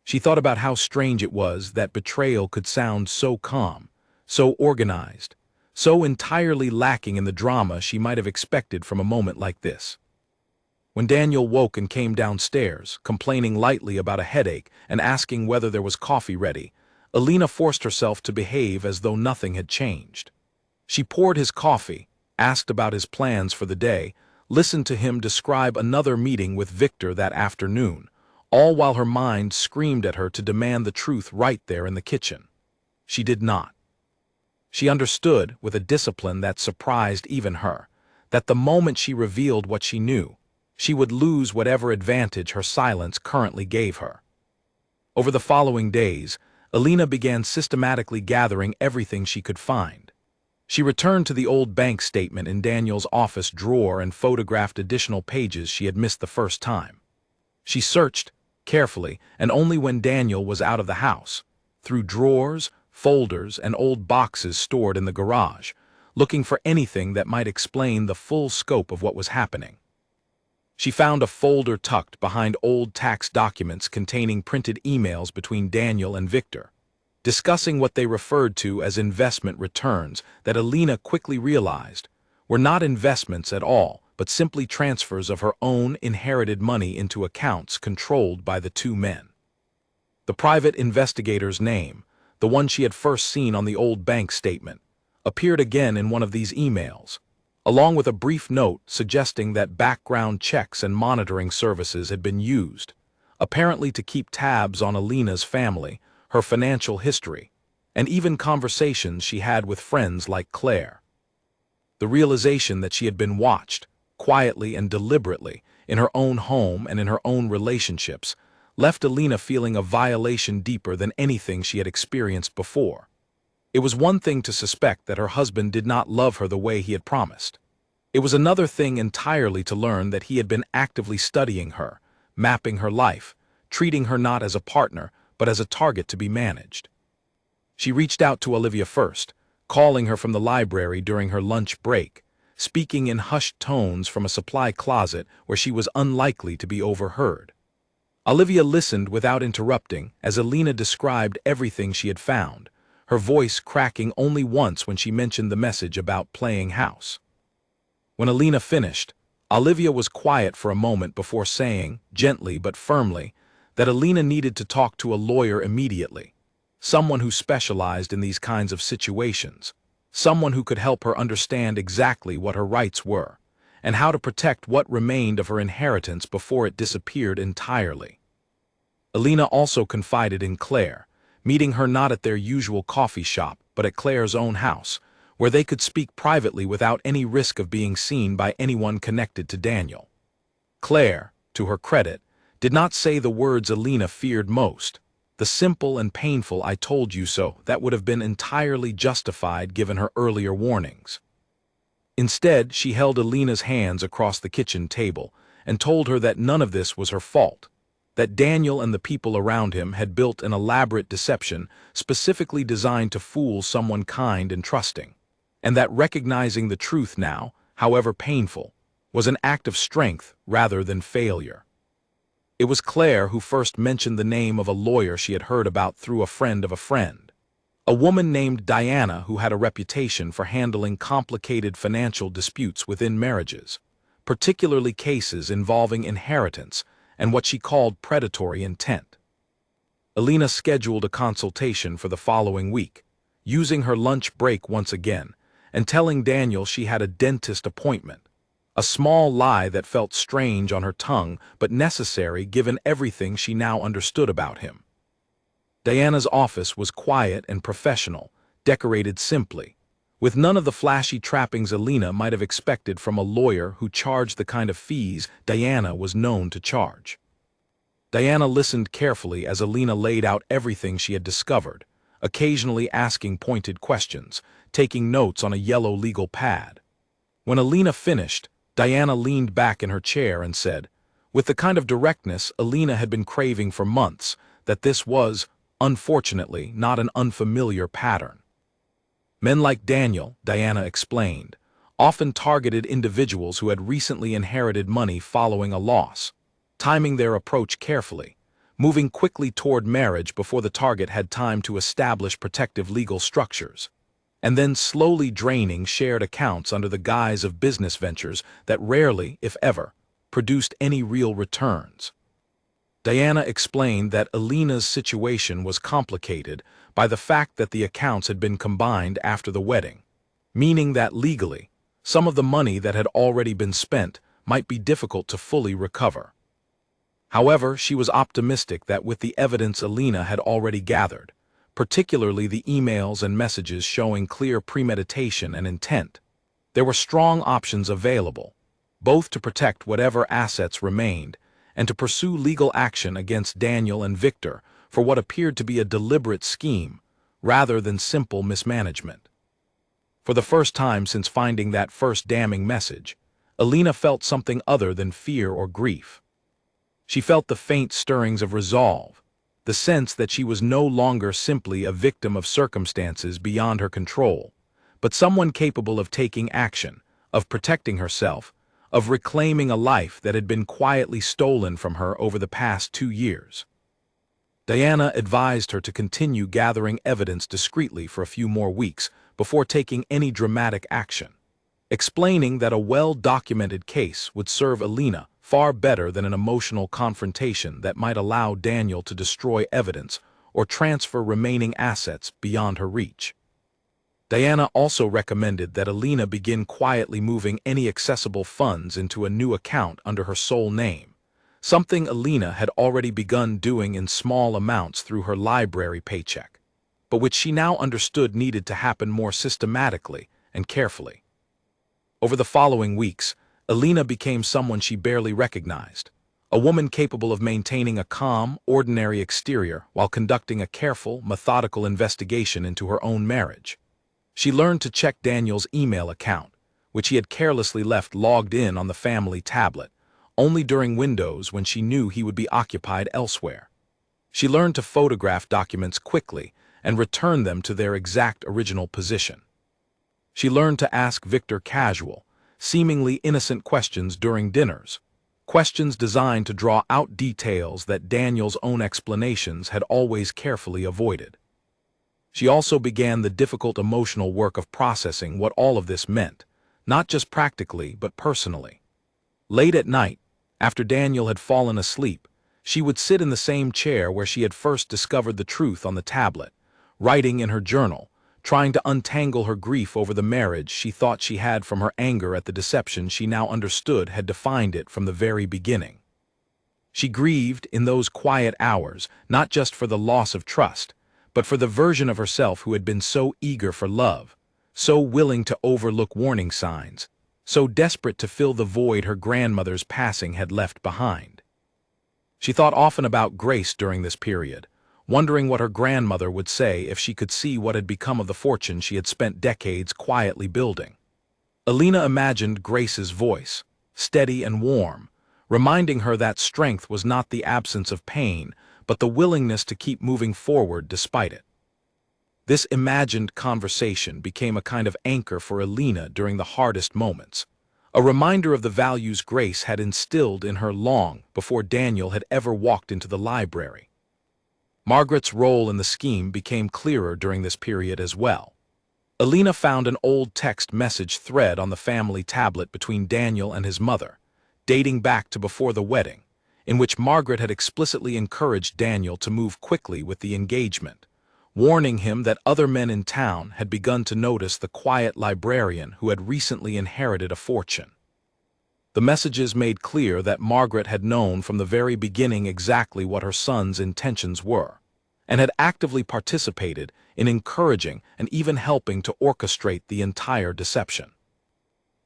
She thought about how strange it was that betrayal could sound so calm, so organized, so entirely lacking in the drama she might have expected from a moment like this. When Daniel woke and came downstairs, complaining lightly about a headache and asking whether there was coffee ready, Alina forced herself to behave as though nothing had changed. She poured his coffee, asked about his plans for the day, listened to him describe another meeting with Victor that afternoon, all while her mind screamed at her to demand the truth right there in the kitchen. She did not. She understood, with a discipline that surprised even her, that the moment she revealed what she knew, she would lose whatever advantage her silence currently gave her. Over the following days, Alina began systematically gathering everything she could find. She returned to the old bank statement in Daniel's office drawer and photographed additional pages she had missed the first time. She searched, carefully, and only when Daniel was out of the house, through drawers, folders, and old boxes stored in the garage, looking for anything that might explain the full scope of what was happening. She found a folder tucked behind old tax documents containing printed emails between Daniel and Victor, discussing what they referred to as investment returns that Alina quickly realized were not investments at all, but simply transfers of her own inherited money into accounts controlled by the two men. The private investigator's name, the one she had first seen on the old bank statement, appeared again in one of these emails, along with a brief note suggesting that background checks and monitoring services had been used, apparently to keep tabs on Alina's family, her financial history, and even conversations she had with friends like Claire. The realization that she had been watched, quietly and deliberately, in her own home and in her own relationships, left Alina feeling a violation deeper than anything she had experienced before. It was one thing to suspect that her husband did not love her the way he had promised. It was another thing entirely to learn that he had been actively studying her, mapping her life, treating her not as a partner, but as a target to be managed. She reached out to Olivia first, calling her from the library during her lunch break, speaking in hushed tones from a supply closet where she was unlikely to be overheard. Olivia listened without interrupting as Alina described everything she had found, her voice cracking only once when she mentioned the message about playing house. When Alina finished, Olivia was quiet for a moment before saying, gently but firmly, that Alina needed to talk to a lawyer immediately, someone who specialized in these kinds of situations, someone who could help her understand exactly what her rights were, and how to protect what remained of her inheritance before it disappeared entirely. Alina also confided in Claire, meeting her not at their usual coffee shop, but at Claire's own house, where they could speak privately without any risk of being seen by anyone connected to Daniel. Claire, to her credit, did not say the words Alina feared most, the simple and painful "I told you so" that would have been entirely justified given her earlier warnings. Instead, she held Alina's hands across the kitchen table and told her that none of this was her fault, that Daniel and the people around him had built an elaborate deception specifically designed to fool someone kind and trusting, and that recognizing the truth now, however painful, was an act of strength rather than failure. It was Claire who first mentioned the name of a lawyer she had heard about through a friend of a friend, a woman named Diana who had a reputation for handling complicated financial disputes within marriages, particularly cases involving inheritance and what she called predatory intent. Alina scheduled a consultation for the following week, using her lunch break once again, and telling Daniel she had a dentist appointment, a small lie that felt strange on her tongue but necessary given everything she now understood about him. Diana's office was quiet and professional, decorated simply, with none of the flashy trappings Alina might have expected from a lawyer who charged the kind of fees Diana was known to charge. Diana listened carefully as Alina laid out everything she had discovered, occasionally asking pointed questions, taking notes on a yellow legal pad. When Alina finished, Diana leaned back in her chair and said, with the kind of directness Alina had been craving for months, that this was, unfortunately, not an unfamiliar pattern. Men like Daniel, Diana explained, often targeted individuals who had recently inherited money following a loss, timing their approach carefully, moving quickly toward marriage before the target had time to establish protective legal structures, and then slowly draining shared accounts under the guise of business ventures that rarely, if ever, produced any real returns. Diana explained that Alina's situation was complicated by the fact that the accounts had been combined after the wedding, meaning that legally, some of the money that had already been spent might be difficult to fully recover. However, she was optimistic that with the evidence Alina had already gathered, particularly the emails and messages showing clear premeditation and intent, there were strong options available, both to protect whatever assets remained and to pursue legal action against Daniel and Victor for what appeared to be a deliberate scheme rather than simple mismanagement. For the first time since finding that first damning message, Alina felt something other than fear or grief. She felt the faint stirrings of resolve, the sense that she was no longer simply a victim of circumstances beyond her control, but someone capable of taking action, of protecting herself, of reclaiming a life that had been quietly stolen from her over the past 2 years. Diana advised her to continue gathering evidence discreetly for a few more weeks before taking any dramatic action, explaining that a well-documented case would serve Alina far better than an emotional confrontation that might allow Daniel to destroy evidence or transfer remaining assets beyond her reach. Diana also recommended that Alina begin quietly moving any accessible funds into a new account under her sole name, something Alina had already begun doing in small amounts through her library paycheck, but which she now understood needed to happen more systematically and carefully. Over the following weeks, Alina became someone she barely recognized, a woman capable of maintaining a calm, ordinary exterior while conducting a careful, methodical investigation into her own marriage. She learned to check Daniel's email account, which he had carelessly left logged in on the family tablet, only during windows when she knew he would be occupied elsewhere. She learned to photograph documents quickly and return them to their exact original position. She learned to ask Victor casual, seemingly innocent questions during dinners, questions designed to draw out details that Daniel's own explanations had always carefully avoided. She also began the difficult emotional work of processing what all of this meant, not just practically but personally. Late at night, after Daniel had fallen asleep, she would sit in the same chair where she had first discovered the truth on the tablet, writing in her journal, trying to untangle her grief over the marriage she thought she had from her anger at the deception she now understood had defined it from the very beginning. She grieved in those quiet hours not just for the loss of trust, but for the version of herself who had been so eager for love, so willing to overlook warning signs, so desperate to fill the void her grandmother's passing had left behind. She thought often about Grace during this period, wondering what her grandmother would say if she could see what had become of the fortune she had spent decades quietly building. Alina imagined Grace's voice, steady and warm, reminding her that strength was not the absence of pain, but the willingness to keep moving forward despite it. This imagined conversation became a kind of anchor for Alina during the hardest moments, a reminder of the values Grace had instilled in her long before Daniel had ever walked into the library. Margaret's role in the scheme became clearer during this period as well. Alina found an old text message thread on the family tablet between Daniel and his mother, dating back to before the wedding, in which Margaret had explicitly encouraged Daniel to move quickly with the engagement, warning him that other men in town had begun to notice the quiet librarian who had recently inherited a fortune. The messages made clear that Margaret had known from the very beginning exactly what her son's intentions were, and had actively participated in encouraging and even helping to orchestrate the entire deception.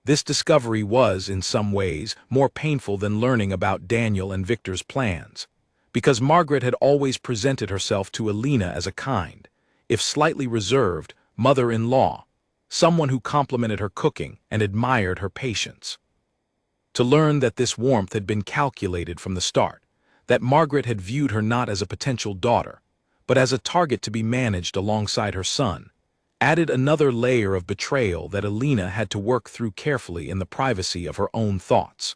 This discovery was, in some ways, more painful than learning about Daniel and Victor's plans, because Margaret had always presented herself to Alina as a kind, if slightly reserved, mother-in-law, someone who complimented her cooking and admired her patience. To learn that this warmth had been calculated from the start, that Margaret had viewed her not as a potential daughter, but as a target to be managed alongside her son, added another layer of betrayal that Alina had to work through carefully in the privacy of her own thoughts.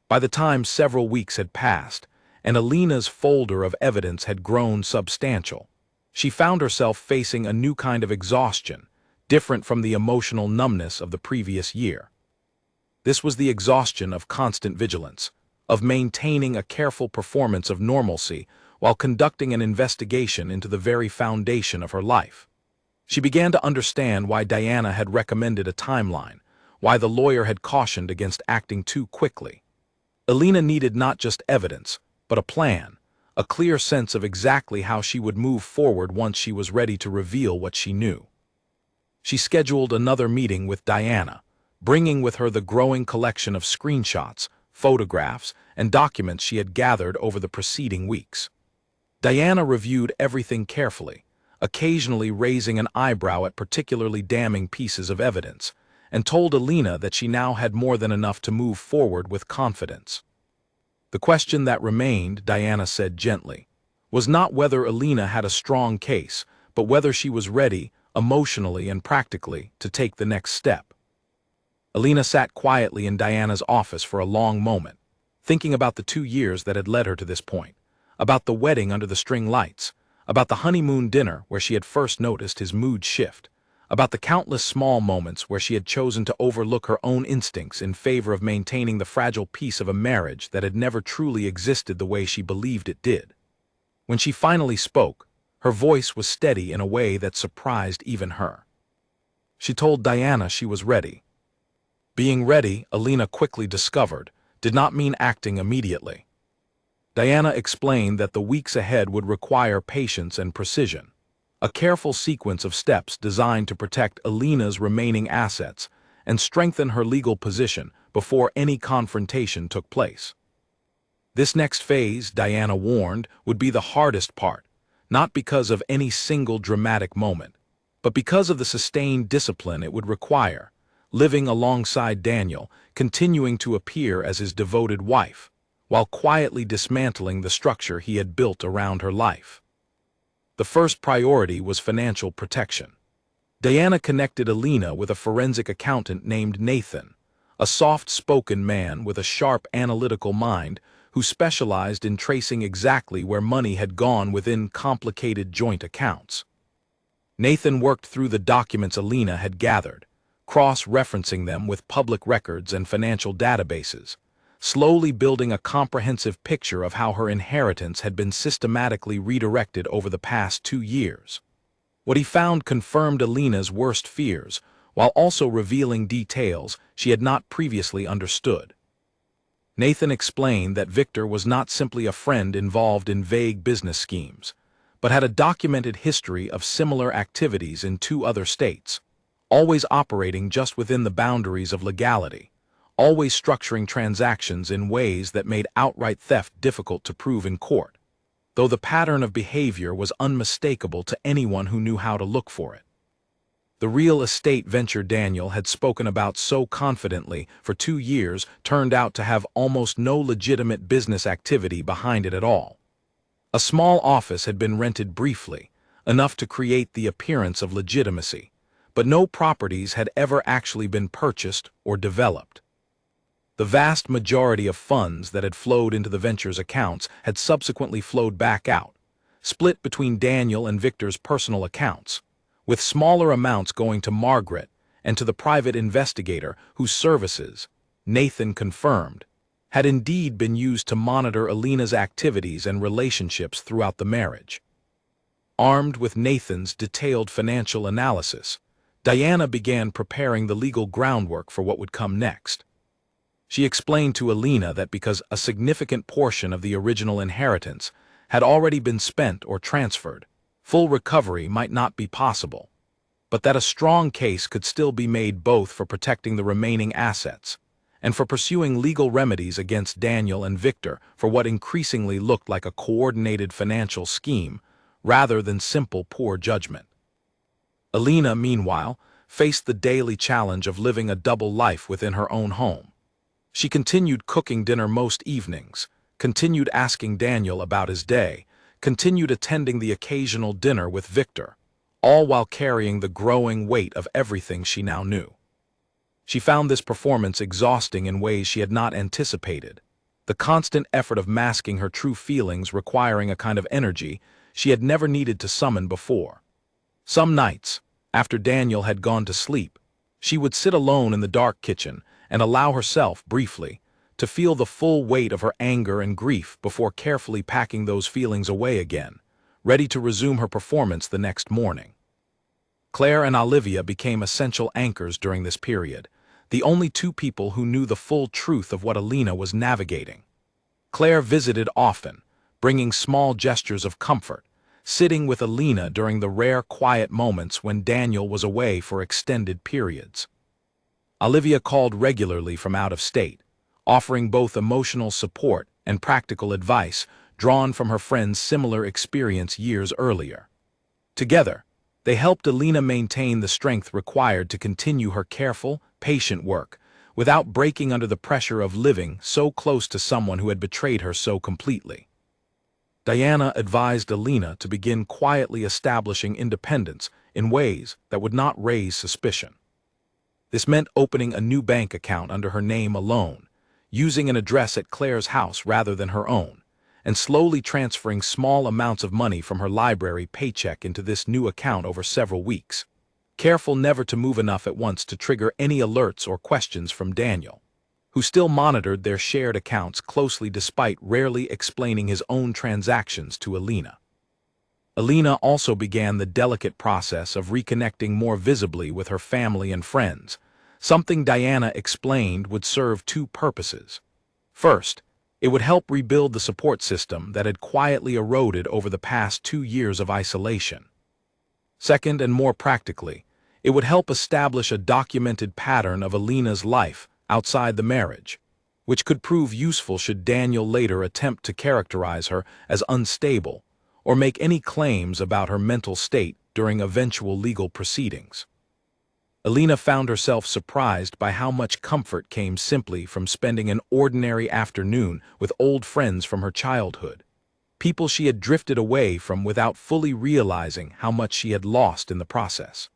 By the time several weeks had passed, and Alina's folder of evidence had grown substantial, she found herself facing a new kind of exhaustion, different from the emotional numbness of the previous year. This was the exhaustion of constant vigilance, of maintaining a careful performance of normalcy while conducting an investigation into the very foundation of her life. She began to understand why Diana had recommended a timeline, why the lawyer had cautioned against acting too quickly. Alina needed not just evidence, but a plan, a clear sense of exactly how she would move forward once she was ready to reveal what she knew. She scheduled another meeting with Diana, bringing with her the growing collection of screenshots, photographs, and documents she had gathered over the preceding weeks. Diana reviewed everything carefully, occasionally raising an eyebrow at particularly damning pieces of evidence, and told Alina that she now had more than enough to move forward with confidence. The question that remained, Diana said gently, was not whether Alina had a strong case, but whether she was ready, emotionally and practically, to take the next step. Alina sat quietly in Diana's office for a long moment, thinking about the 2 years that had led her to this point, about the wedding under the string lights, about the honeymoon dinner where she had first noticed his mood shift, about the countless small moments where she had chosen to overlook her own instincts in favor of maintaining the fragile peace of a marriage that had never truly existed the way she believed it did. When she finally spoke, her voice was steady in a way that surprised even her. She told Diana she was ready. Being ready, Alina quickly discovered, did not mean acting immediately. Diana explained that the weeks ahead would require patience and precision, a careful sequence of steps designed to protect Alina's remaining assets and strengthen her legal position before any confrontation took place. This next phase, Diana warned, would be the hardest part, not because of any single dramatic moment, but because of the sustained discipline it would require, living alongside Daniel, continuing to appear as his devoted wife, while quietly dismantling the structure he had built around her life. The first priority was financial protection. Diana connected Alina with a forensic accountant named Nathan, a soft-spoken man with a sharp analytical mind who specialized in tracing exactly where money had gone within complicated joint accounts. Nathan worked through the documents Alina had gathered, cross-referencing them with public records and financial databases, slowly building a comprehensive picture of how her inheritance had been systematically redirected over the past 2 years. What he found confirmed Alina's worst fears, while also revealing details she had not previously understood. Nathan explained that Victor was not simply a friend involved in vague business schemes, but had a documented history of similar activities in 2 other states, always operating just within the boundaries of legality, always structuring transactions in ways that made outright theft difficult to prove in court, though the pattern of behavior was unmistakable to anyone who knew how to look for it. The real estate venture Daniel had spoken about so confidently for 2 years turned out to have almost no legitimate business activity behind it at all. A small office had been rented briefly, enough to create the appearance of legitimacy, but no properties had ever actually been purchased or developed. The vast majority of funds that had flowed into the venture's accounts had subsequently flowed back out, split between Daniel and Victor's personal accounts, with smaller amounts going to Margaret and to the private investigator whose services, Nathan confirmed, had indeed been used to monitor Alina's activities and relationships throughout the marriage. Armed with Nathan's detailed financial analysis, Diana began preparing the legal groundwork for what would come next. She explained to Alina that because a significant portion of the original inheritance had already been spent or transferred, full recovery might not be possible, but that a strong case could still be made both for protecting the remaining assets and for pursuing legal remedies against Daniel and Victor for what increasingly looked like a coordinated financial scheme rather than simple poor judgment. Alina, meanwhile, faced the daily challenge of living a double life within her own home. She continued cooking dinner most evenings, continued asking Daniel about his day, continued attending the occasional dinner with Victor, all while carrying the growing weight of everything she now knew. She found this performance exhausting in ways she had not anticipated, the constant effort of masking her true feelings requiring a kind of energy she had never needed to summon before. Some nights, after Daniel had gone to sleep, she would sit alone in the dark kitchen and allow herself, briefly, to feel the full weight of her anger and grief before carefully packing those feelings away again, ready to resume her performance the next morning. Claire and Olivia became essential anchors during this period, the only two people who knew the full truth of what Alina was navigating. Claire visited often, bringing small gestures of comfort, sitting with Alina during the rare quiet moments when Daniel was away for extended periods. Olivia called regularly from out of state, offering both emotional support and practical advice drawn from her friend's similar experience years earlier. Together, they helped Alina maintain the strength required to continue her careful, patient work, without breaking under the pressure of living so close to someone who had betrayed her so completely. Diana advised Alina to begin quietly establishing independence in ways that would not raise suspicion. This meant opening a new bank account under her name alone, using an address at Claire's house rather than her own, and slowly transferring small amounts of money from her library paycheck into this new account over several weeks, careful never to move enough at once to trigger any alerts or questions from Daniel, who still monitored their shared accounts closely despite rarely explaining his own transactions to Alina. Alina also began the delicate process of reconnecting more visibly with her family and friends, something Diana explained would serve two purposes. First, it would help rebuild the support system that had quietly eroded over the past 2 years of isolation. Second, and more practically, it would help establish a documented pattern of Alina's life outside the marriage, which could prove useful should Daniel later attempt to characterize her as unstable or make any claims about her mental state during eventual legal proceedings. Alina found herself surprised by how much comfort came simply from spending an ordinary afternoon with old friends from her childhood, people she had drifted away from without fully realizing how much she had lost in the process.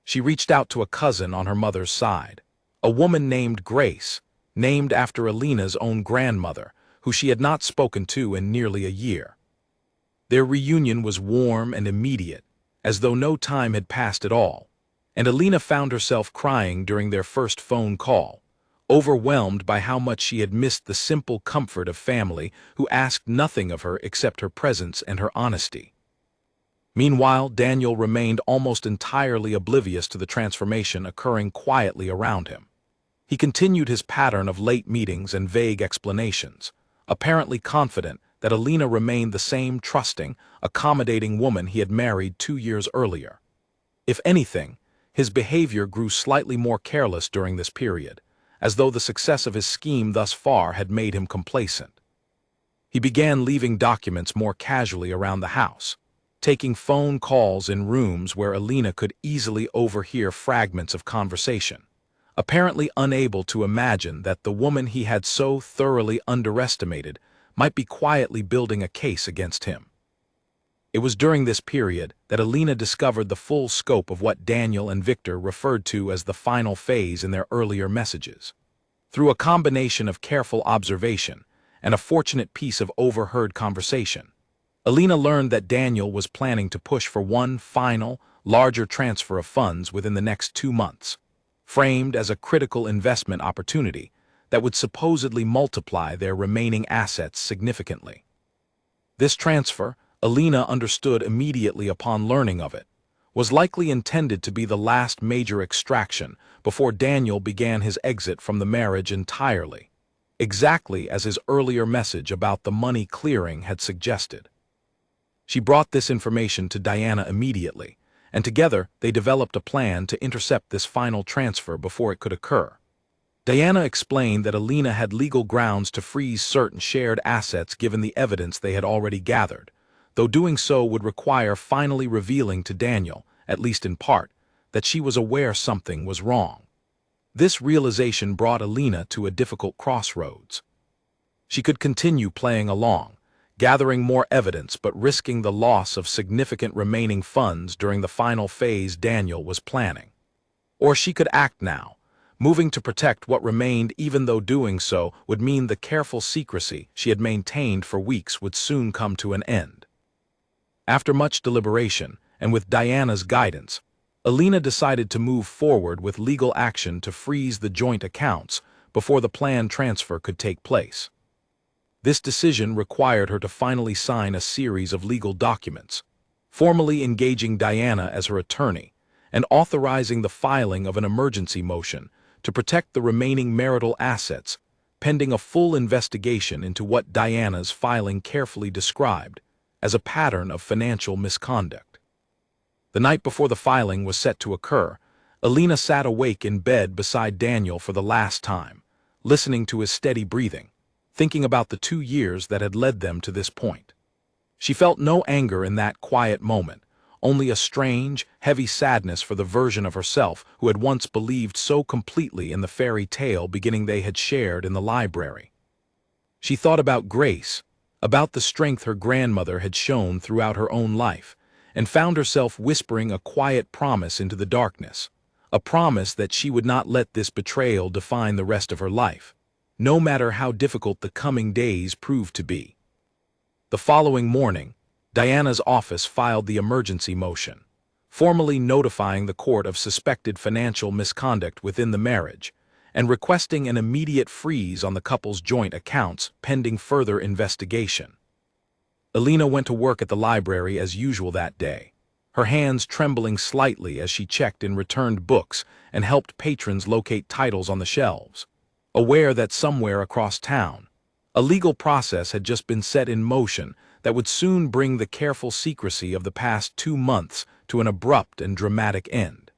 She reached out to a cousin on her mother's side, a woman named Grace, named after Alina's own grandmother, who she had not spoken to in nearly a year. Their reunion was warm and immediate, as though no time had passed at all, and Alina found herself crying during their first phone call, overwhelmed by how much she had missed the simple comfort of family who asked nothing of her except her presence and her honesty. Meanwhile, Daniel remained almost entirely oblivious to the transformation occurring quietly around him. He continued his pattern of late meetings and vague explanations, apparently confident that Alina remained the same trusting, accommodating woman he had married 2 years earlier. If anything, his behavior grew slightly more careless during this period, as though the success of his scheme thus far had made him complacent. He began leaving documents more casually around the house, taking phone calls in rooms where Alina could easily overhear fragments of conversation, apparently unable to imagine that the woman he had so thoroughly underestimated might be quietly building a case against him. It was during this period that Alina discovered the full scope of what Daniel and Victor referred to as the final phase in their earlier messages. Through a combination of careful observation and a fortunate piece of overheard conversation, Alina learned that Daniel was planning to push for one final, larger transfer of funds within the next 2 months, framed as a critical investment opportunity that would supposedly multiply their remaining assets significantly. This transfer, Alina understood immediately upon learning of it, was likely intended to be the last major extraction before Daniel began his exit from the marriage entirely, exactly as his earlier message about the money clearing had suggested. She brought this information to Diana immediately, and together they developed a plan to intercept this final transfer before it could occur. Diana explained that Alina had legal grounds to freeze certain shared assets given the evidence they had already gathered, though doing so would require finally revealing to Daniel, at least in part, that she was aware something was wrong. This realization brought Alina to a difficult crossroads. She could continue playing along, gathering more evidence but risking the loss of significant remaining funds during the final phase Daniel was planning. Or she could act now, moving to protect what remained even though doing so would mean the careful secrecy she had maintained for weeks would soon come to an end. After much deliberation, and with Diana's guidance, Alina decided to move forward with legal action to freeze the joint accounts before the planned transfer could take place. This decision required her to finally sign a series of legal documents, formally engaging Diana as her attorney and authorizing the filing of an emergency motion to protect the remaining marital assets, pending a full investigation into what Diana's filing carefully described as a pattern of financial misconduct. The night before the filing was set to occur, Alina sat awake in bed beside Daniel for the last time, listening to his steady breathing, thinking about the 2 years that had led them to this point. She felt no anger in that quiet moment, only a strange, heavy sadness for the version of herself who had once believed so completely in the fairy tale beginning they had shared in the library. She thought about Grace, about the strength her grandmother had shown throughout her own life, and found herself whispering a quiet promise into the darkness, a promise that she would not let this betrayal define the rest of her life, no matter how difficult the coming days proved to be. The following morning, Diana's office filed the emergency motion, formally notifying the court of suspected financial misconduct within the marriage and requesting an immediate freeze on the couple's joint accounts pending further investigation. Alina went to work at the library as usual that day, her hands trembling slightly as she checked in returned books and helped patrons locate titles on the shelves, aware that somewhere across town, a legal process had just been set in motion that would soon bring the careful secrecy of the past 2 months to an abrupt and dramatic end.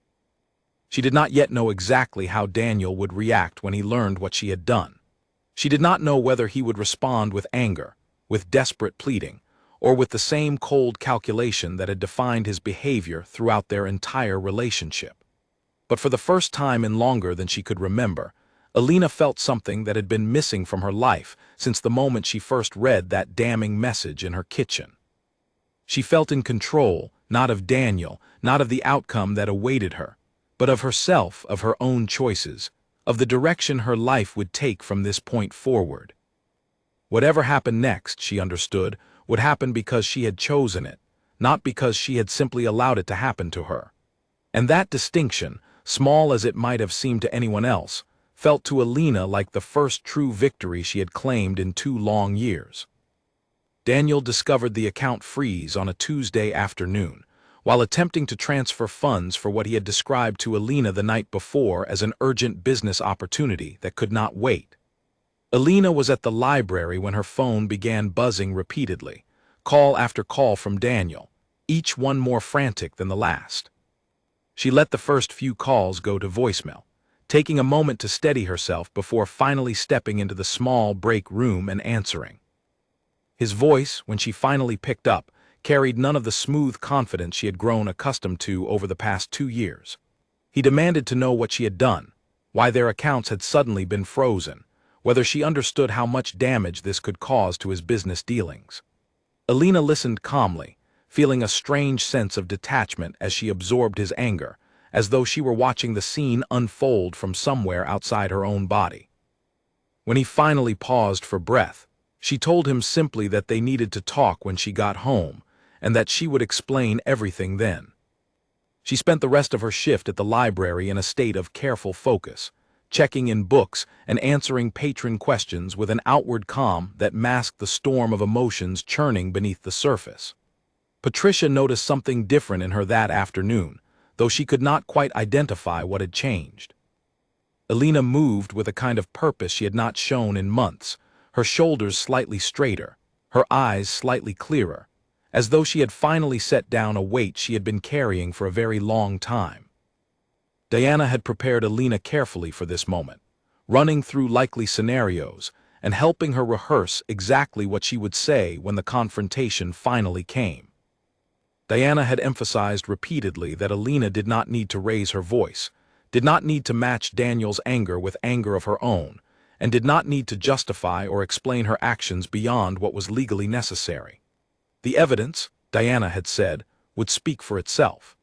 She did not yet know exactly how Daniel would react when he learned what she had done. She did not know whether he would respond with anger, with desperate pleading, or with the same cold calculation that had defined his behavior throughout their entire relationship. But for the first time in longer than she could remember, Alina felt something that had been missing from her life since the moment she first read that damning message in her kitchen. She felt in control, not of Daniel, not of the outcome that awaited her, but of herself, of her own choices, of the direction her life would take from this point forward. Whatever happened next, she understood, would happen because she had chosen it, not because she had simply allowed it to happen to her. And that distinction, small as it might have seemed to anyone else, felt to Alina like the first true victory she had claimed in 2 long years. Daniel discovered the account freeze on a Tuesday afternoon, while attempting to transfer funds for what he had described to Alina the night before as an urgent business opportunity that could not wait. Alina was at the library when her phone began buzzing repeatedly, call after call from Daniel, each one more frantic than the last. She let the first few calls go to voicemail, taking a moment to steady herself before finally stepping into the small break room and answering. His voice, when she finally picked up, carried none of the smooth confidence she had grown accustomed to over the past 2 years. He demanded to know what she had done, why their accounts had suddenly been frozen, whether she understood how much damage this could cause to his business dealings. Alina listened calmly, feeling a strange sense of detachment as she absorbed his anger, as though she were watching the scene unfold from somewhere outside her own body. When he finally paused for breath, she told him simply that they needed to talk when she got home, and that she would explain everything then. She spent the rest of her shift at the library in a state of careful focus, checking in books and answering patron questions with an outward calm that masked the storm of emotions churning beneath the surface. Patricia noticed something different in her that afternoon, though she could not quite identify what had changed. Alina moved with a kind of purpose she had not shown in months, her shoulders slightly straighter, her eyes slightly clearer, as though she had finally set down a weight she had been carrying for a very long time. Diana had prepared Alina carefully for this moment, running through likely scenarios and helping her rehearse exactly what she would say when the confrontation finally came. Diana had emphasized repeatedly that Alina did not need to raise her voice, did not need to match Daniel's anger with anger of her own, and did not need to justify or explain her actions beyond what was legally necessary. The evidence, Diana had said, would speak for itself.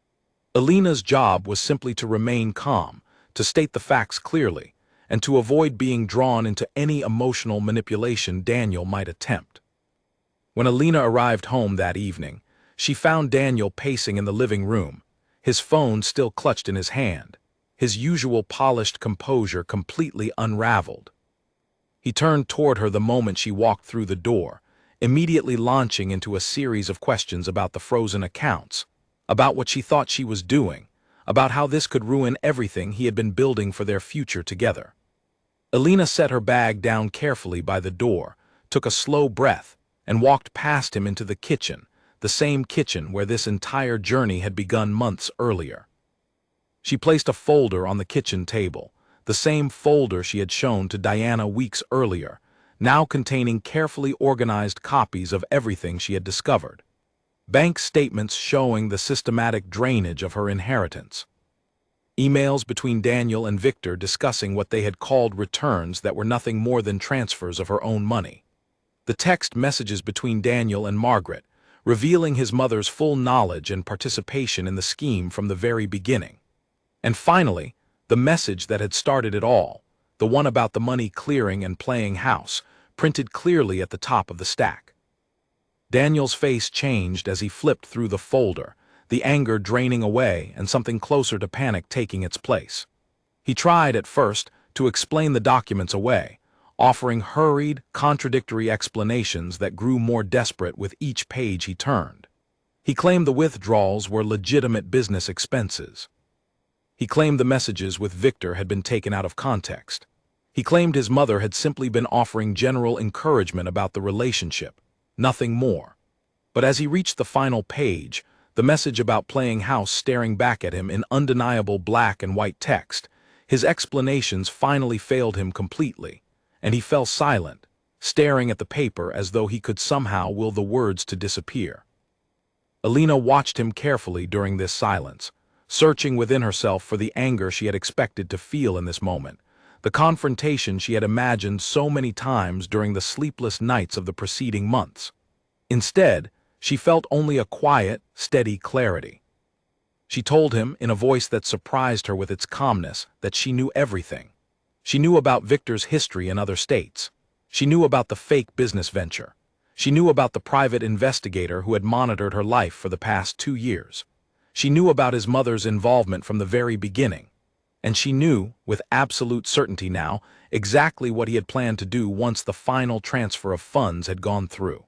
Alina's job was simply to remain calm, to state the facts clearly, and to avoid being drawn into any emotional manipulation Daniel might attempt. When Alina arrived home that evening, she found Daniel pacing in the living room, his phone still clutched in his hand, his usual polished composure completely unraveled. He turned toward her the moment she walked through the door, immediately launching into a series of questions about the frozen accounts, about what she thought she was doing, about how this could ruin everything he had been building for their future together. Alina set her bag down carefully by the door, took a slow breath, and walked past him into the kitchen, the same kitchen where this entire journey had begun months earlier. She placed a folder on the kitchen table, the same folder she had shown to Diana weeks earlier, now containing carefully organized copies of everything she had discovered. Bank statements showing the systematic drainage of her inheritance. Emails between Daniel and Victor discussing what they had called returns that were nothing more than transfers of her own money. The text messages between Daniel and Margaret, revealing his mother's full knowledge and participation in the scheme from the very beginning. And finally, the message that had started it all, the one about the money clearing and playing house, printed clearly at the top of the stack. Daniel's face changed as he flipped through the folder, the anger draining away and something closer to panic taking its place. He tried, at first, to explain the documents away, offering hurried, contradictory explanations that grew more desperate with each page he turned. He claimed the withdrawals were legitimate business expenses. He claimed the messages with Victor had been taken out of context. He claimed his mother had simply been offering general encouragement about the relationship, nothing more. But as he reached the final page, the message about playing house staring back at him in undeniable black and white text, his explanations finally failed him completely, and he fell silent, staring at the paper as though he could somehow will the words to disappear. Alina watched him carefully during this silence, searching within herself for the anger she had expected to feel in this moment, the confrontation she had imagined so many times during the sleepless nights of the preceding months. Instead, she felt only a quiet, steady clarity. She told him, in a voice that surprised her with its calmness, that she knew everything. She knew about Victor's history in other states. She knew about the fake business venture. She knew about the private investigator who had monitored her life for the past 2 years. She knew about his mother's involvement from the very beginning. And she knew, with absolute certainty now, exactly what he had planned to do once the final transfer of funds had gone through.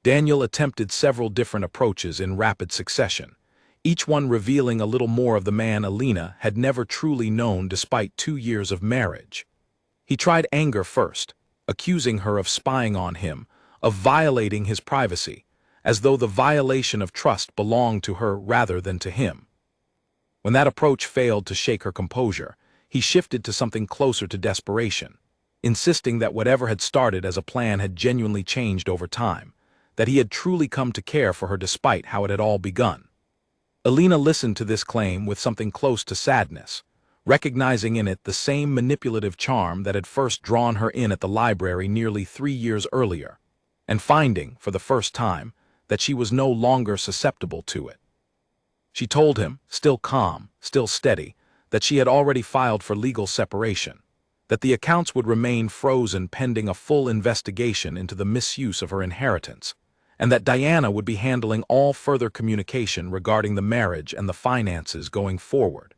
Daniel attempted several different approaches in rapid succession, each one revealing a little more of the man Alina had never truly known despite 2 years of marriage. He tried anger first, accusing her of spying on him, of violating his privacy, as though the violation of trust belonged to her rather than to him. When that approach failed to shake her composure, he shifted to something closer to desperation, insisting that whatever had started as a plan had genuinely changed over time, that he had truly come to care for her despite how it had all begun. Alina listened to this claim with something close to sadness, recognizing in it the same manipulative charm that had first drawn her in at the library nearly 3 years earlier, and finding, for the first time, that she was no longer susceptible to it. She told him, still calm, still steady, that she had already filed for legal separation, that the accounts would remain frozen pending a full investigation into the misuse of her inheritance, and that Diana would be handling all further communication regarding the marriage and the finances going forward.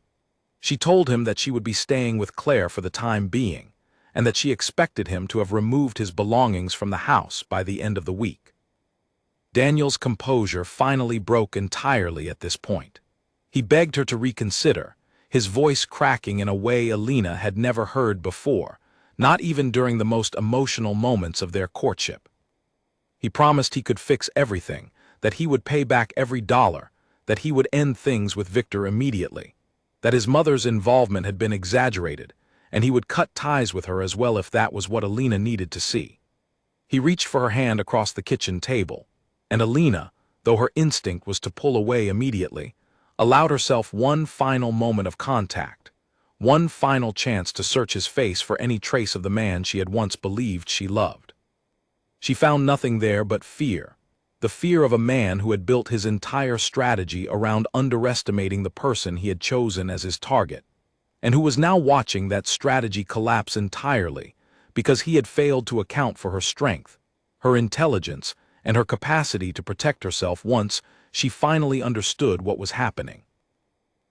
She told him that she would be staying with Claire for the time being, and that she expected him to have removed his belongings from the house by the end of the week. Daniel's composure finally broke entirely at this point. He begged her to reconsider, his voice cracking in a way Alina had never heard before, not even during the most emotional moments of their courtship. He promised he could fix everything, that he would pay back every dollar, that he would end things with Victor immediately, that his mother's involvement had been exaggerated, and he would cut ties with her as well if that was what Alina needed to see. He reached for her hand across the kitchen table, and Alina, though her instinct was to pull away immediately, allowed herself one final moment of contact, One final chance to search his face for any trace of the man she had once believed she loved. She found nothing there but fear. The fear of a man who had built his entire strategy around underestimating the person he had chosen as his target, and who was now watching that strategy collapse entirely because he had failed to account for her strength, her intelligence, and her capacity to protect herself once she finally understood what was happening.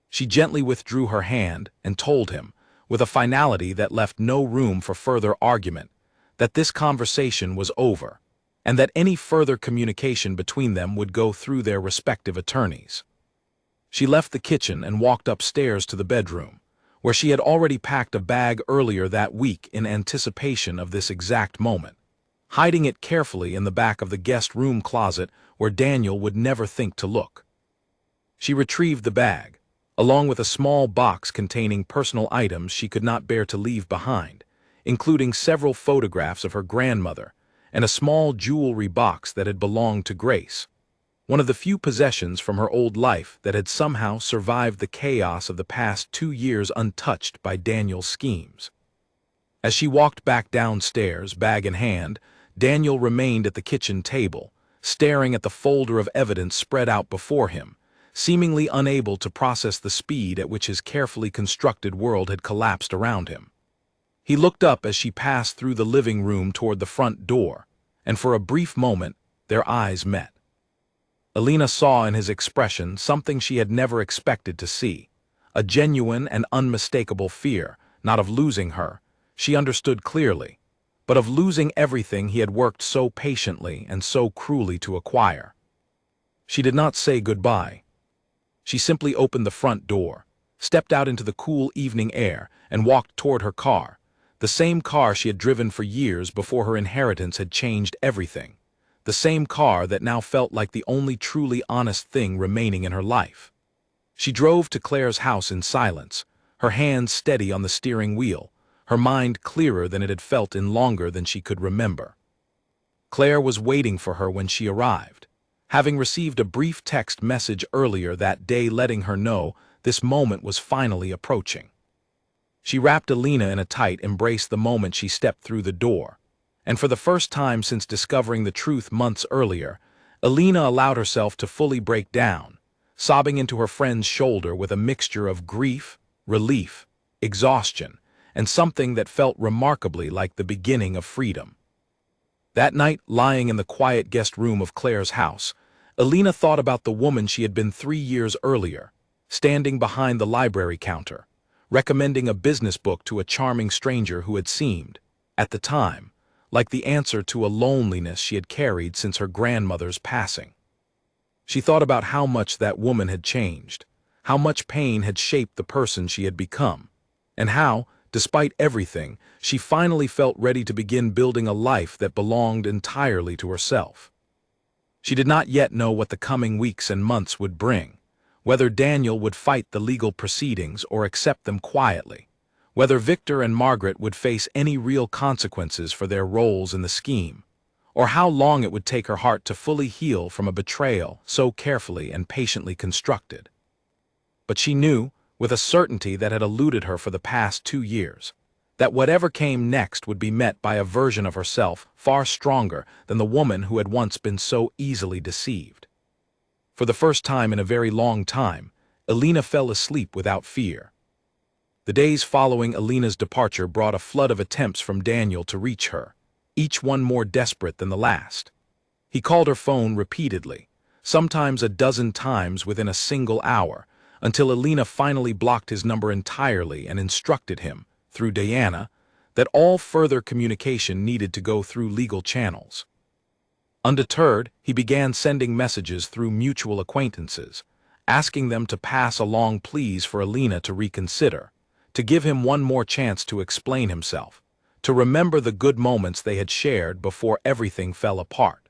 She gently withdrew her hand and told him, with a finality that left no room for further argument, that this conversation was over, and that any further communication between them would go through their respective attorneys. She left the kitchen and walked upstairs to the bedroom, where she had already packed a bag earlier that week in anticipation of this exact moment, hiding it carefully in the back of the guest room closet where Daniel would never think to look. She retrieved the bag, along with a small box containing personal items she could not bear to leave behind, including several photographs of her grandmother and a small jewelry box that had belonged to Grace, one of the few possessions from her old life that had somehow survived the chaos of the past 2 years untouched by Daniel's schemes. As she walked back downstairs, bag in hand, Daniel remained at the kitchen table, staring at the folder of evidence spread out before him, seemingly unable to process the speed at which his carefully constructed world had collapsed around him. He looked up as she passed through the living room toward the front door, and for a brief moment, their eyes met. Alina saw in his expression something she had never expected to see, a genuine and unmistakable fear, not of losing her, she understood clearly, but of losing everything he had worked so patiently and so cruelly to acquire. She did not say goodbye. She simply opened the front door, stepped out into the cool evening air, and walked toward her car, the same car she had driven for years before her inheritance had changed everything, the same car that now felt like the only truly honest thing remaining in her life. She drove to Claire's house in silence, her hands steady on the steering wheel, her mind clearer than it had felt in longer than she could remember. Claire was waiting for her when she arrived, having received a brief text message earlier that day letting her know this moment was finally approaching. She wrapped Alina in a tight embrace the moment she stepped through the door, and for the first time since discovering the truth months earlier, Alina allowed herself to fully break down, sobbing into her friend's shoulder with a mixture of grief, relief, exhaustion, and something that felt remarkably like the beginning of freedom. That night, lying in the quiet guest room of Claire's house, Alina thought about the woman she had been 3 years earlier, standing behind the library counter, recommending a business book to a charming stranger who had seemed, at the time, like the answer to a loneliness she had carried since her grandmother's passing. She thought about how much that woman had changed, how much pain had shaped the person she had become, and how, despite everything, she finally felt ready to begin building a life that belonged entirely to herself. She did not yet know what the coming weeks and months would bring, whether Daniel would fight the legal proceedings or accept them quietly, whether Victor and Margaret would face any real consequences for their roles in the scheme, or how long it would take her heart to fully heal from a betrayal so carefully and patiently constructed. But she knew, with a certainty that had eluded her for the past 2 years, that whatever came next would be met by a version of herself far stronger than the woman who had once been so easily deceived. For the first time in a very long time, Alina fell asleep without fear. The days following Alina's departure brought a flood of attempts from Daniel to reach her, each one more desperate than the last. He called her phone repeatedly, sometimes a dozen times within a single hour, until Alina finally blocked his number entirely and instructed him, through Diana, that all further communication needed to go through legal channels. Undeterred, he began sending messages through mutual acquaintances, asking them to pass along pleas for Alina to reconsider, to give him one more chance to explain himself, to remember the good moments they had shared before everything fell apart.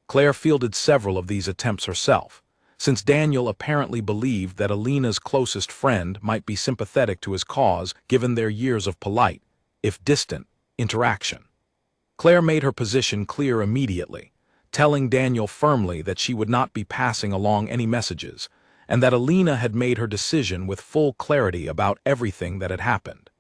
Claire fielded several of these attempts herself, since Daniel apparently believed that Alina's closest friend might be sympathetic to his cause given their years of polite, if distant, interaction. Claire made her position clear immediately, telling Daniel firmly that she would not be passing along any messages, and that Alina had made her decision with full clarity about everything that had happened.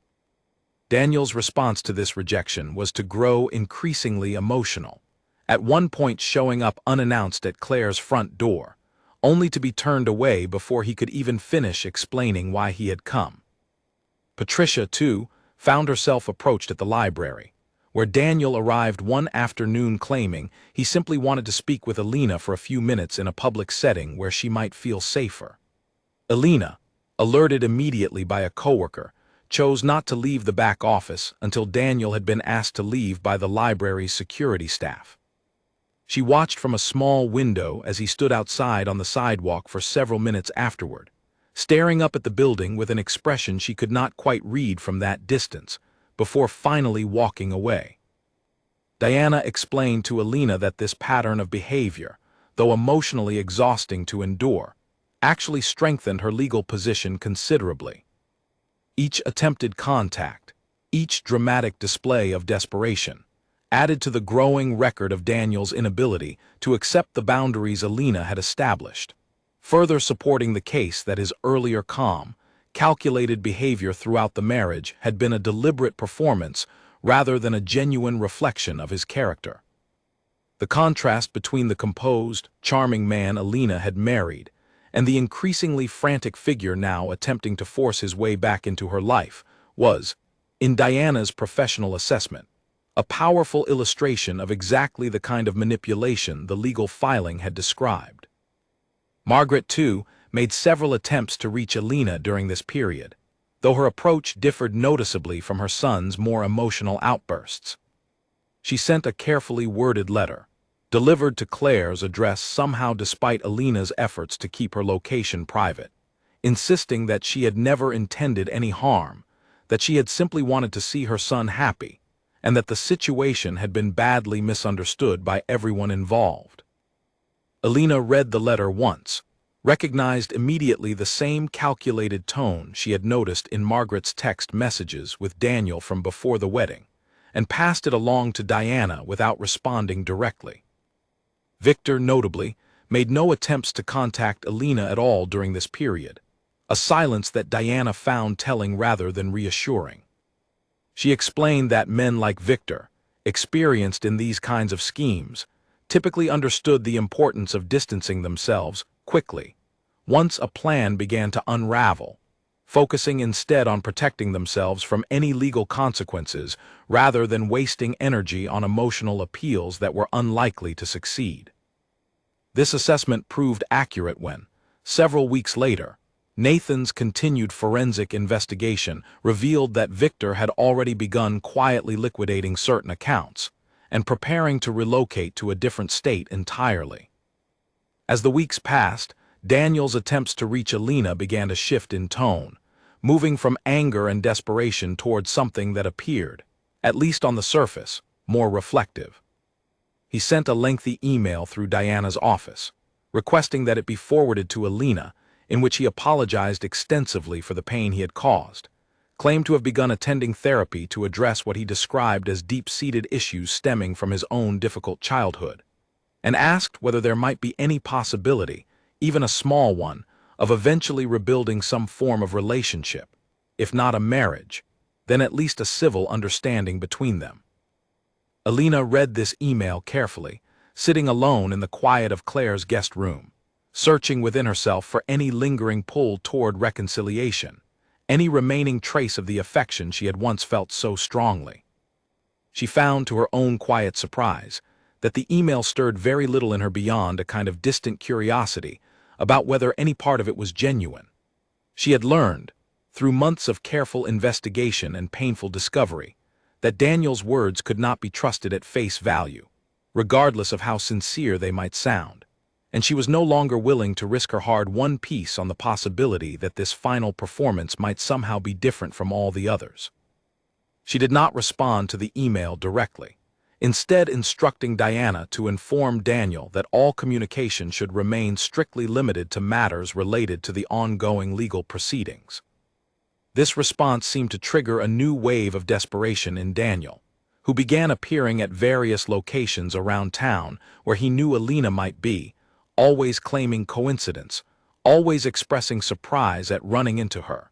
Daniel's response to this rejection was to grow increasingly emotional, at one point showing up unannounced at Claire's front door, only to be turned away before he could even finish explaining why he had come. Patricia, too, found herself approached at the library, where Daniel arrived one afternoon claiming he simply wanted to speak with Alina for a few minutes in a public setting where she might feel safer. Alina, alerted immediately by a coworker, chose not to leave the back office until Daniel had been asked to leave by the library's security staff. She watched from a small window as he stood outside on the sidewalk for several minutes afterward, staring up at the building with an expression she could not quite read from that distance, before finally walking away. Diana explained to Alina that this pattern of behavior, though emotionally exhausting to endure, actually strengthened her legal position considerably. Each attempted contact, each dramatic display of desperation, added to the growing record of Daniel's inability to accept the boundaries Alina had established, further supporting the case that his earlier calm, calculated behavior throughout the marriage had been a deliberate performance rather than a genuine reflection of his character. The contrast between the composed, charming man Alina had married and the increasingly frantic figure now attempting to force his way back into her life was, in Diana's professional assessment, a powerful illustration of exactly the kind of manipulation the legal filing had described. Margaret, too, made several attempts to reach Alina during this period, though her approach differed noticeably from her son's more emotional outbursts. She sent a carefully worded letter, delivered to Claire's address somehow despite Alina's efforts to keep her location private, insisting that she had never intended any harm, that she had simply wanted to see her son happy, and that the situation had been badly misunderstood by everyone involved. Alina read the letter once, recognized immediately the same calculated tone she had noticed in Margaret's text messages with Daniel from before the wedding, and passed it along to Diana without responding directly. Victor, notably, made no attempts to contact Alina at all during this period, a silence that Diana found telling rather than reassuring. She explained that men like Victor, experienced in these kinds of schemes, typically understood the importance of distancing themselves quickly, once a plan began to unravel, focusing instead on protecting themselves from any legal consequences rather than wasting energy on emotional appeals that were unlikely to succeed. This assessment proved accurate when, several weeks later, Nathan's continued forensic investigation revealed that Victor had already begun quietly liquidating certain accounts and preparing to relocate to a different state entirely. As the weeks passed, Daniel's attempts to reach Alina began to shift in tone, moving from anger and desperation towards something that appeared, at least on the surface, more reflective. He sent a lengthy email through Diana's office, requesting that it be forwarded to Alina, in which he apologized extensively for the pain he had caused, claimed to have begun attending therapy to address what he described as deep-seated issues stemming from his own difficult childhood, and asked whether there might be any possibility, even a small one, of eventually rebuilding some form of relationship, if not a marriage, then at least a civil understanding between them. Alina read this email carefully, sitting alone in the quiet of Claire's guest room, searching within herself for any lingering pull toward reconciliation, any remaining trace of the affection she had once felt so strongly. She found, to her own quiet surprise, that the email stirred very little in her beyond a kind of distant curiosity about whether any part of it was genuine. She had learned, through months of careful investigation and painful discovery, that Daniel's words could not be trusted at face value, regardless of how sincere they might sound, and she was no longer willing to risk her hard-won peace on the possibility that this final performance might somehow be different from all the others. She did not respond to the email directly, instead instructing Diana to inform Daniel that all communication should remain strictly limited to matters related to the ongoing legal proceedings. This response seemed to trigger a new wave of desperation in Daniel, who began appearing at various locations around town where he knew Alina might be, always claiming coincidence, always expressing surprise at running into her,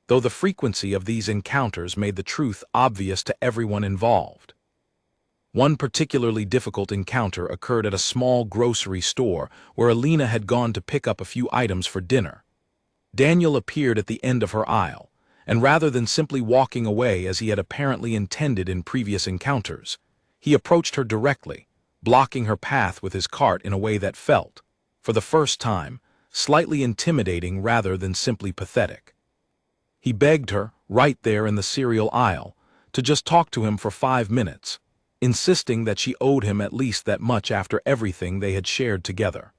though the frequency of these encounters made the truth obvious to everyone involved. One particularly difficult encounter occurred at a small grocery store where Alina had gone to pick up a few items for dinner. Daniel appeared at the end of her aisle, and rather than simply walking away as he had apparently intended in previous encounters, he approached her directly, blocking her path with his cart in a way that felt, for the first time, slightly intimidating rather than simply pathetic. He begged her, right there in the cereal aisle, to just talk to him for 5 minutes, insisting that she owed him at least that much after everything they had shared together.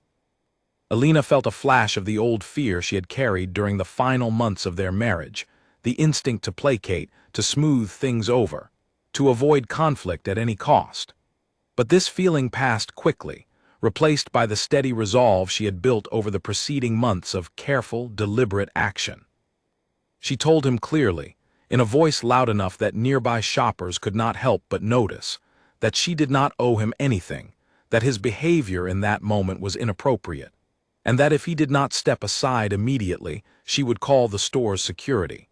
Alina felt a flash of the old fear she had carried during the final months of their marriage, the instinct to placate, to smooth things over, to avoid conflict at any cost. But this feeling passed quickly, replaced by the steady resolve she had built over the preceding months of careful, deliberate action. She told him clearly, in a voice loud enough that nearby shoppers could not help but notice, that she did not owe him anything, that his behavior in that moment was inappropriate, and that if he did not step aside immediately, she would call the store's security.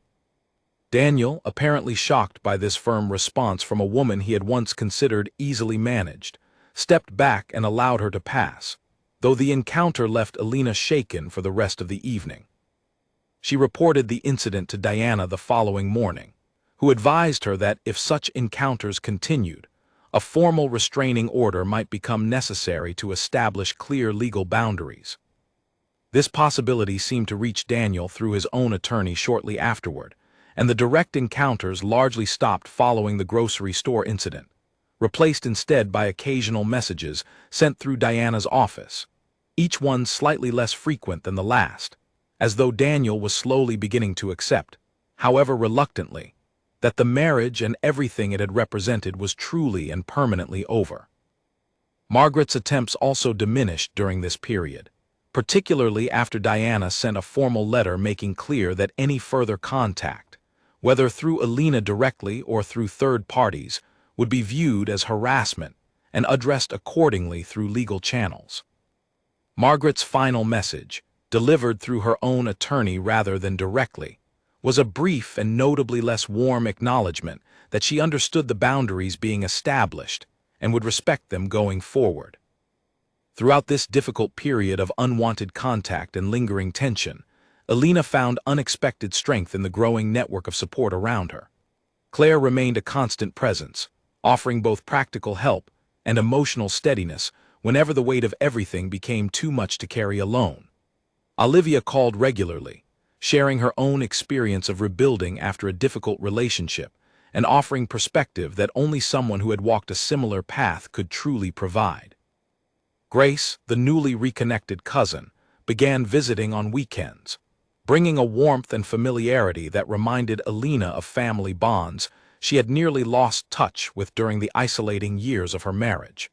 Daniel, apparently shocked by this firm response from a woman he had once considered easily managed, stepped back and allowed her to pass, though the encounter left Alina shaken for the rest of the evening. She reported the incident to Diana the following morning, who advised her that if such encounters continued, a formal restraining order might become necessary to establish clear legal boundaries. This possibility seemed to reach Daniel through his own attorney shortly afterward, and the direct encounters largely stopped following the grocery store incident, replaced instead by occasional messages sent through Diana's office, each one slightly less frequent than the last, as though Daniel was slowly beginning to accept, however reluctantly, that the marriage and everything it had represented was truly and permanently over. Margaret's attempts also diminished during this period, particularly after Diana sent a formal letter making clear that any further contact, whether through Alina directly or through third parties, would be viewed as harassment and addressed accordingly through legal channels. Margaret's final message, delivered through her own attorney rather than directly, was a brief and notably less warm acknowledgement that she understood the boundaries being established and would respect them going forward. Throughout this difficult period of unwanted contact and lingering tension, Alina found unexpected strength in the growing network of support around her. Claire remained a constant presence, offering both practical help and emotional steadiness whenever the weight of everything became too much to carry alone. Olivia called regularly, sharing her own experience of rebuilding after a difficult relationship and offering perspective that only someone who had walked a similar path could truly provide. Grace, the newly reconnected cousin, began visiting on weekends, bringing a warmth and familiarity that reminded Alina of family bonds she had nearly lost touch with during the isolating years of her marriage.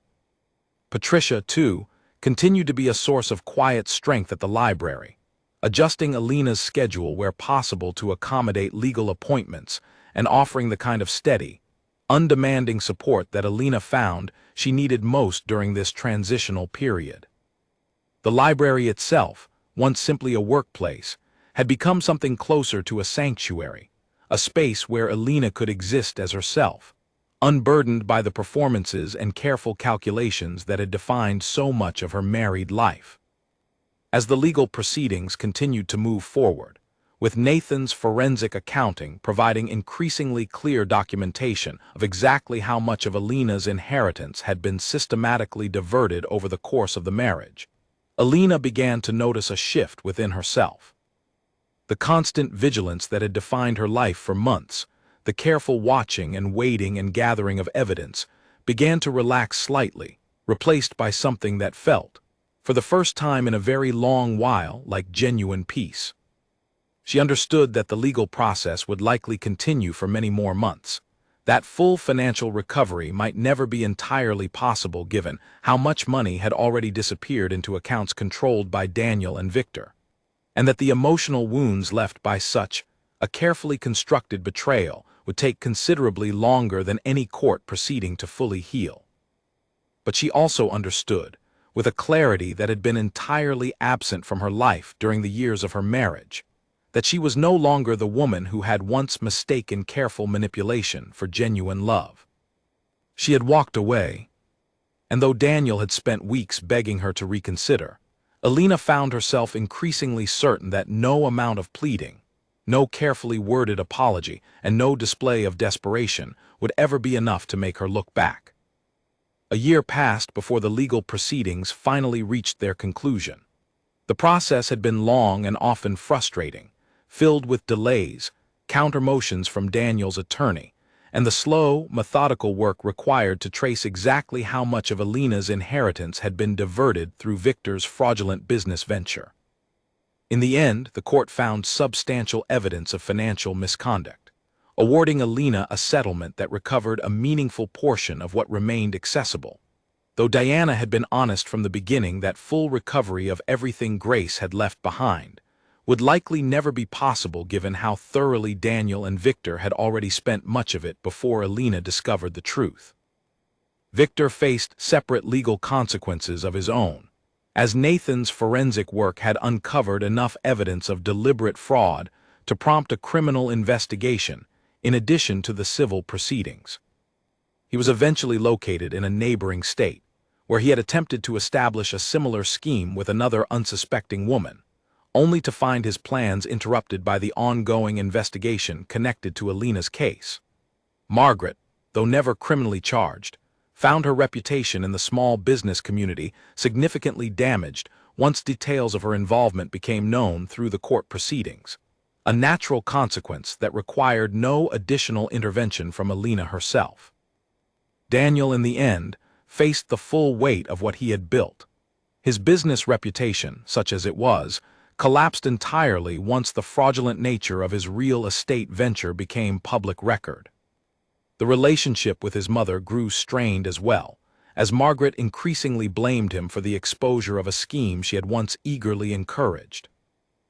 Patricia, too, continued to be a source of quiet strength at the library, adjusting Alina's schedule where possible to accommodate legal appointments and offering the kind of steady, undemanding support that Alina found she needed most during this transitional period. The library itself, once simply a workplace, had become something closer to a sanctuary, a space where Alina could exist as herself, unburdened by the performances and careful calculations that had defined so much of her married life. As the legal proceedings continued to move forward, with Nathan's forensic accounting providing increasingly clear documentation of exactly how much of Alina's inheritance had been systematically diverted over the course of the marriage, Alina began to notice a shift within herself. The constant vigilance that had defined her life for months, the careful watching and waiting and gathering of evidence, began to relax slightly, replaced by something that felt, for the first time in a very long while, like genuine peace. She understood that the legal process would likely continue for many more months, that full financial recovery might never be entirely possible given how much money had already disappeared into accounts controlled by Daniel and Victor, and that the emotional wounds left by such a carefully constructed betrayal would take considerably longer than any court proceeding to fully heal. But she also understood, with a clarity that had been entirely absent from her life during the years of her marriage, that she was no longer the woman who had once mistaken careful manipulation for genuine love. She had walked away, and though Daniel had spent weeks begging her to reconsider, Alina found herself increasingly certain that no amount of pleading, no carefully worded apology, and no display of desperation would ever be enough to make her look back. A year passed before the legal proceedings finally reached their conclusion. The process had been long and often frustrating, filled with delays, counter-motions from Daniel's attorney, and the slow, methodical work required to trace exactly how much of Alina's inheritance had been diverted through Victor's fraudulent business venture. In the end, the court found substantial evidence of financial misconduct, awarding Alina a settlement that recovered a meaningful portion of what remained accessible. Though Diana had been honest from the beginning that full recovery of everything Grace had left behind would likely never be possible given how thoroughly Daniel and Victor had already spent much of it before Alina discovered the truth. Victor faced separate legal consequences of his own, as Nathan's forensic work had uncovered enough evidence of deliberate fraud to prompt a criminal investigation in addition to the civil proceedings. He was eventually located in a neighboring state, where he had attempted to establish a similar scheme with another unsuspecting woman, only to find his plans interrupted by the ongoing investigation connected to Alina's case. Margaret, though never criminally charged, found her reputation in the small business community significantly damaged once details of her involvement became known through the court proceedings, a natural consequence that required no additional intervention from Alina herself. Daniel, in the end, faced the full weight of what he had built. His business reputation, such as it was, collapsed entirely once the fraudulent nature of his real estate venture became public record. The relationship with his mother grew strained as well, as Margaret increasingly blamed him for the exposure of a scheme she had once eagerly encouraged.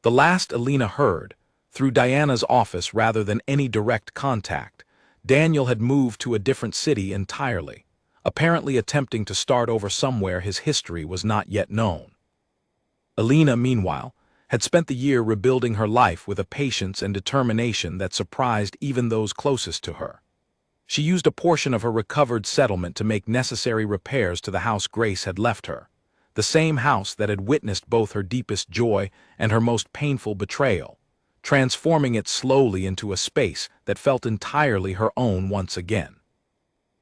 The last Alina heard, through Diana's office rather than any direct contact, Daniel had moved to a different city entirely, apparently attempting to start over somewhere his history was not yet known. Alina, meanwhile, had spent the year rebuilding her life with a patience and determination that surprised even those closest to her. She used a portion of her recovered settlement to make necessary repairs to the house Grace had left her, the same house that had witnessed both her deepest joy and her most painful betrayal, transforming it slowly into a space that felt entirely her own once again.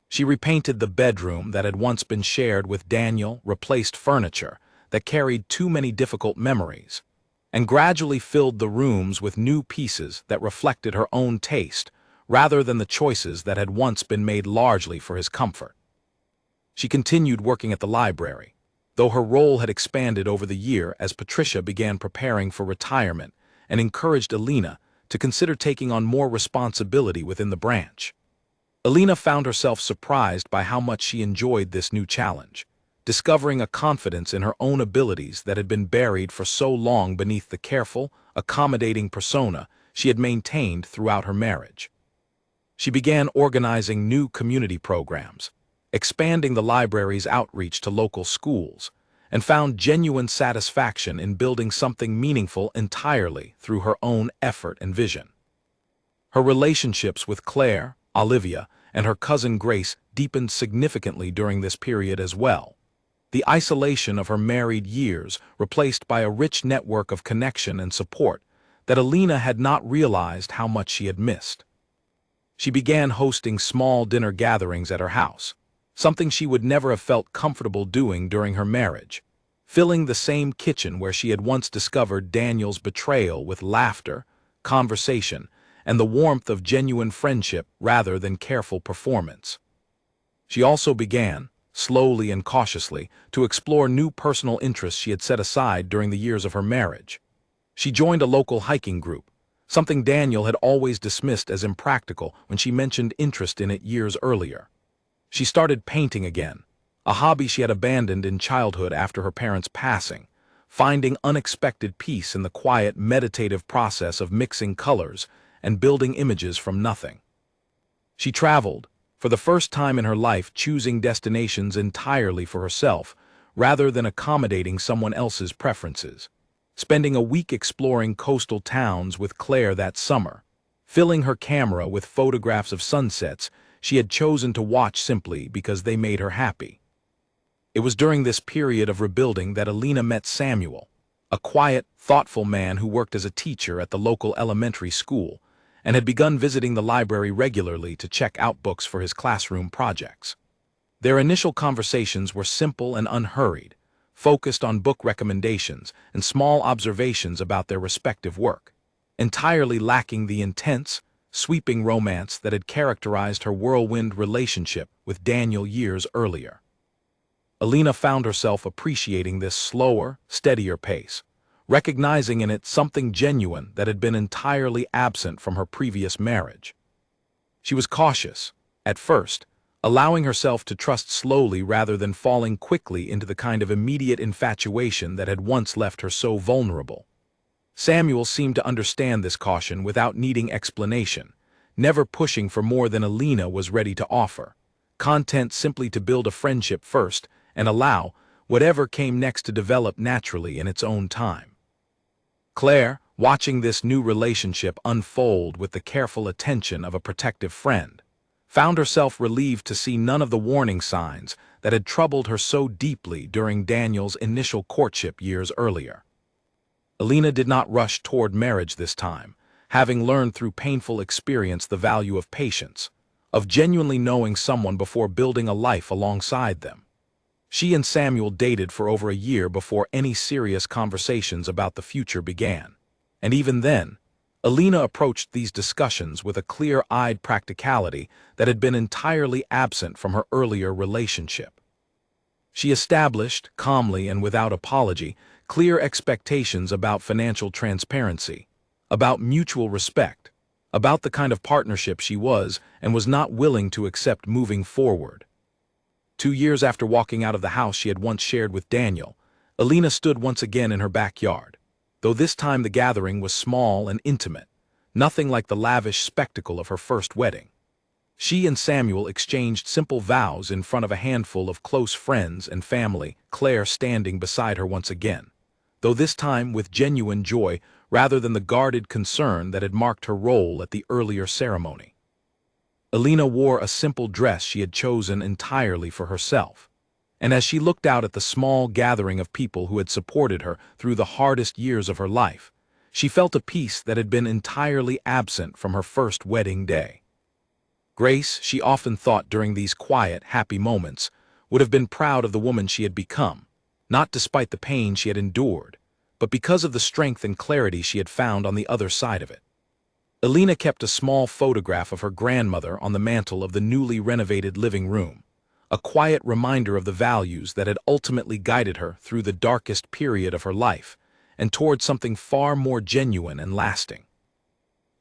She repainted the bedroom that had once been shared with Daniel, replaced furniture that carried too many difficult memories, and gradually filled the rooms with new pieces that reflected her own taste rather than the choices that had once been made largely for his comfort. She continued working at the library, though her role had expanded over the year as Patricia began preparing for retirement and encouraged Alina to consider taking on more responsibility within the branch. Alina found herself surprised by how much she enjoyed this new challenge, discovering a confidence in her own abilities that had been buried for so long beneath the careful, accommodating persona she had maintained throughout her marriage. She began organizing new community programs, expanding the library's outreach to local schools, and found genuine satisfaction in building something meaningful entirely through her own effort and vision. Her relationships with Claire, Olivia, and her cousin Grace deepened significantly during this period as well, the isolation of her married years replaced by a rich network of connection and support that Alina had not realized how much she had missed. She began hosting small dinner gatherings at her house, something she would never have felt comfortable doing during her marriage, filling the same kitchen where she had once discovered Daniel's betrayal with laughter, conversation, and the warmth of genuine friendship rather than careful performance. She also began, slowly and cautiously, to explore new personal interests she had set aside during the years of her marriage. She joined a local hiking group, something Daniel had always dismissed as impractical when she mentioned interest in it years earlier. She started painting again, a hobby she had abandoned in childhood after her parents' passing, finding unexpected peace in the quiet, meditative process of mixing colors and building images from nothing. She traveled, for the first time in her life choosing destinations entirely for herself, rather than accommodating someone else's preferences. Spending a week exploring coastal towns with Claire that summer, filling her camera with photographs of sunsets she had chosen to watch simply because they made her happy. It was during this period of rebuilding that Alina met Samuel, a quiet, thoughtful man who worked as a teacher at the local elementary school and had begun visiting the library regularly to check out books for his classroom projects. Their initial conversations were simple and unhurried, focused on book recommendations and small observations about their respective work, entirely lacking the intense, sweeping romance that had characterized her whirlwind relationship with Daniel years earlier. Alina found herself appreciating this slower, steadier pace, recognizing in it something genuine that had been entirely absent from her previous marriage. She was cautious, at first, allowing herself to trust slowly rather than falling quickly into the kind of immediate infatuation that had once left her so vulnerable. Samuel seemed to understand this caution without needing explanation, never pushing for more than Alina was ready to offer, content simply to build a friendship first and allow whatever came next to develop naturally in its own time. Claire, watching this new relationship unfold with the careful attention of a protective friend, found herself relieved to see none of the warning signs that had troubled her so deeply during Daniel's initial courtship years earlier. Alina did not rush toward marriage this time, having learned through painful experience the value of patience, of genuinely knowing someone before building a life alongside them. She and Samuel dated for over a year before any serious conversations about the future began, and even then, Alina approached these discussions with a clear-eyed practicality that had been entirely absent from her earlier relationship. She established, calmly and without apology, clear expectations about financial transparency, about mutual respect, about the kind of partnership she was and was not willing to accept moving forward. 2 years after walking out of the house she had once shared with Daniel, Alina stood once again in her backyard, though this time the gathering was small and intimate, nothing like the lavish spectacle of her first wedding. She and Samuel exchanged simple vows in front of a handful of close friends and family, Claire standing beside her once again, though this time with genuine joy rather than the guarded concern that had marked her role at the earlier ceremony. Alina wore a simple dress she had chosen entirely for herself, and as she looked out at the small gathering of people who had supported her through the hardest years of her life, she felt a peace that had been entirely absent from her first wedding day. Grace, she often thought during these quiet, happy moments, would have been proud of the woman she had become, not despite the pain she had endured, but because of the strength and clarity she had found on the other side of it. Alina kept a small photograph of her grandmother on the mantel of the newly renovated living room, a quiet reminder of the values that had ultimately guided her through the darkest period of her life and toward something far more genuine and lasting.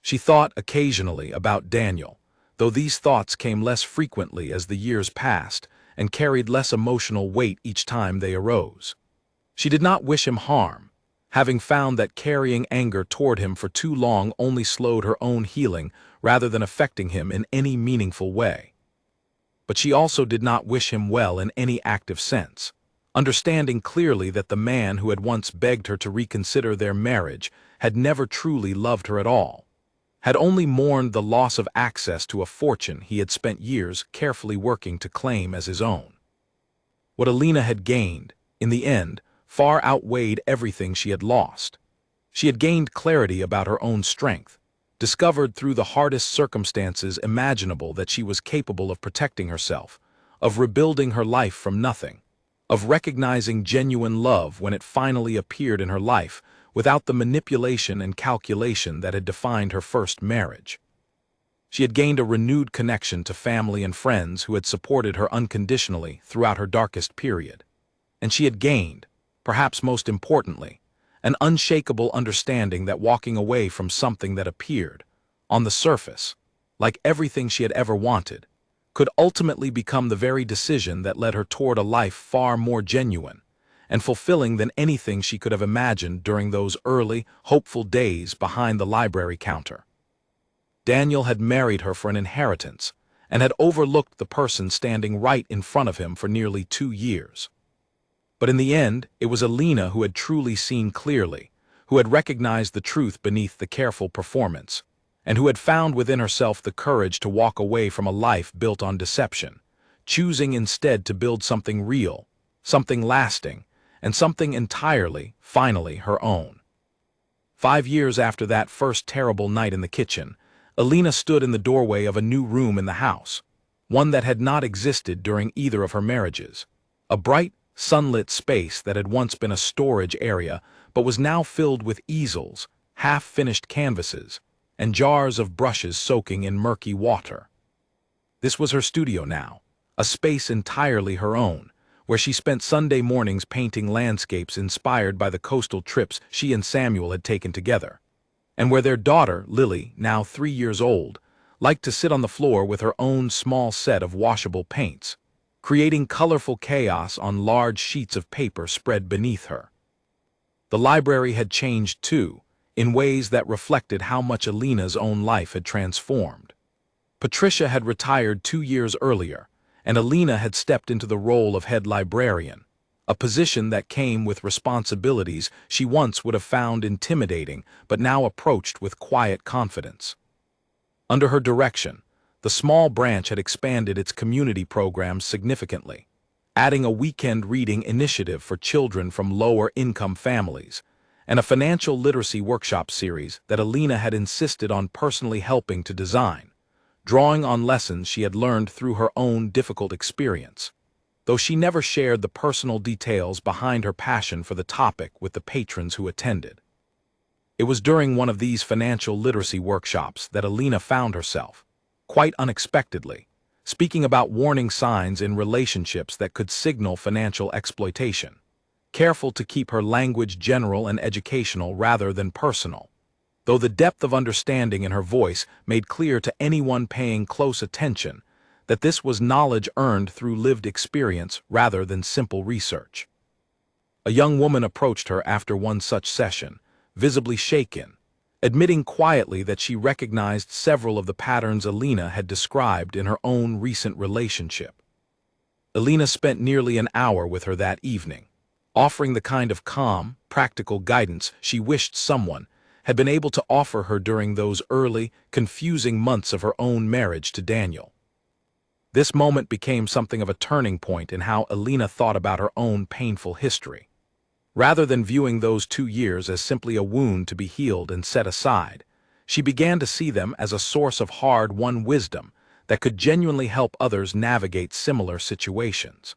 She thought occasionally about Daniel, though these thoughts came less frequently as the years passed and carried less emotional weight each time they arose. She did not wish him harm, having found that carrying anger toward him for too long only slowed her own healing rather than affecting him in any meaningful way. But she also did not wish him well in any active sense, understanding clearly that the man who had once begged her to reconsider their marriage had never truly loved her at all, had only mourned the loss of access to a fortune he had spent years carefully working to claim as his own. What Alina had gained, in the end, far outweighed everything she had lost. She had gained clarity about her own strength, discovered through the hardest circumstances imaginable that she was capable of protecting herself, of rebuilding her life from nothing, of recognizing genuine love when it finally appeared in her life without the manipulation and calculation that had defined her first marriage. She had gained a renewed connection to family and friends who had supported her unconditionally throughout her darkest period. And she had gained, perhaps most importantly, an unshakable understanding that walking away from something that appeared, on the surface, like everything she had ever wanted, could ultimately become the very decision that led her toward a life far more genuine and fulfilling than anything she could have imagined during those early, hopeful days behind the library counter. Daniel had married her for an inheritance and had overlooked the person standing right in front of him for nearly 2 years. But in the end, it was Alina who had truly seen clearly, who had recognized the truth beneath the careful performance, and who had found within herself the courage to walk away from a life built on deception, choosing instead to build something real, something lasting, and something entirely, finally, her own. 5 years after that first terrible night in the kitchen, Alina stood in the doorway of a new room in the house, one that had not existed during either of her marriages. A bright, sunlit space that had once been a storage area but was now filled with easels, half-finished canvases, and jars of brushes soaking in murky water. This was her studio now, a space entirely her own, where she spent Sunday mornings painting landscapes inspired by the coastal trips she and Samuel had taken together, and where their daughter, Lily, now 3 years old, liked to sit on the floor with her own small set of washable paints, creating colorful chaos on large sheets of paper spread beneath her. The library had changed too, in ways that reflected how much Alina's own life had transformed. Patricia had retired 2 years earlier, and Alina had stepped into the role of head librarian, a position that came with responsibilities she once would have found intimidating but now approached with quiet confidence. Under her direction, the small branch had expanded its community programs significantly, adding a weekend reading initiative for children from lower-income families, and a financial literacy workshop series that Alina had insisted on personally helping to design, drawing on lessons she had learned through her own difficult experience, though she never shared the personal details behind her passion for the topic with the patrons who attended. It was during one of these financial literacy workshops that Alina found herself, quite unexpectedly, speaking about warning signs in relationships that could signal financial exploitation, careful to keep her language general and educational rather than personal, though the depth of understanding in her voice made clear to anyone paying close attention that this was knowledge earned through lived experience rather than simple research. A young woman approached her after one such session, visibly shaken, admitting quietly that she recognized several of the patterns Alina had described in her own recent relationship. Alina spent nearly an hour with her that evening, offering the kind of calm, practical guidance she wished someone had been able to offer her during those early, confusing months of her own marriage to Daniel. This moment became something of a turning point in how Alina thought about her own painful history. Rather than viewing those 2 years as simply a wound to be healed and set aside, she began to see them as a source of hard-won wisdom that could genuinely help others navigate similar situations.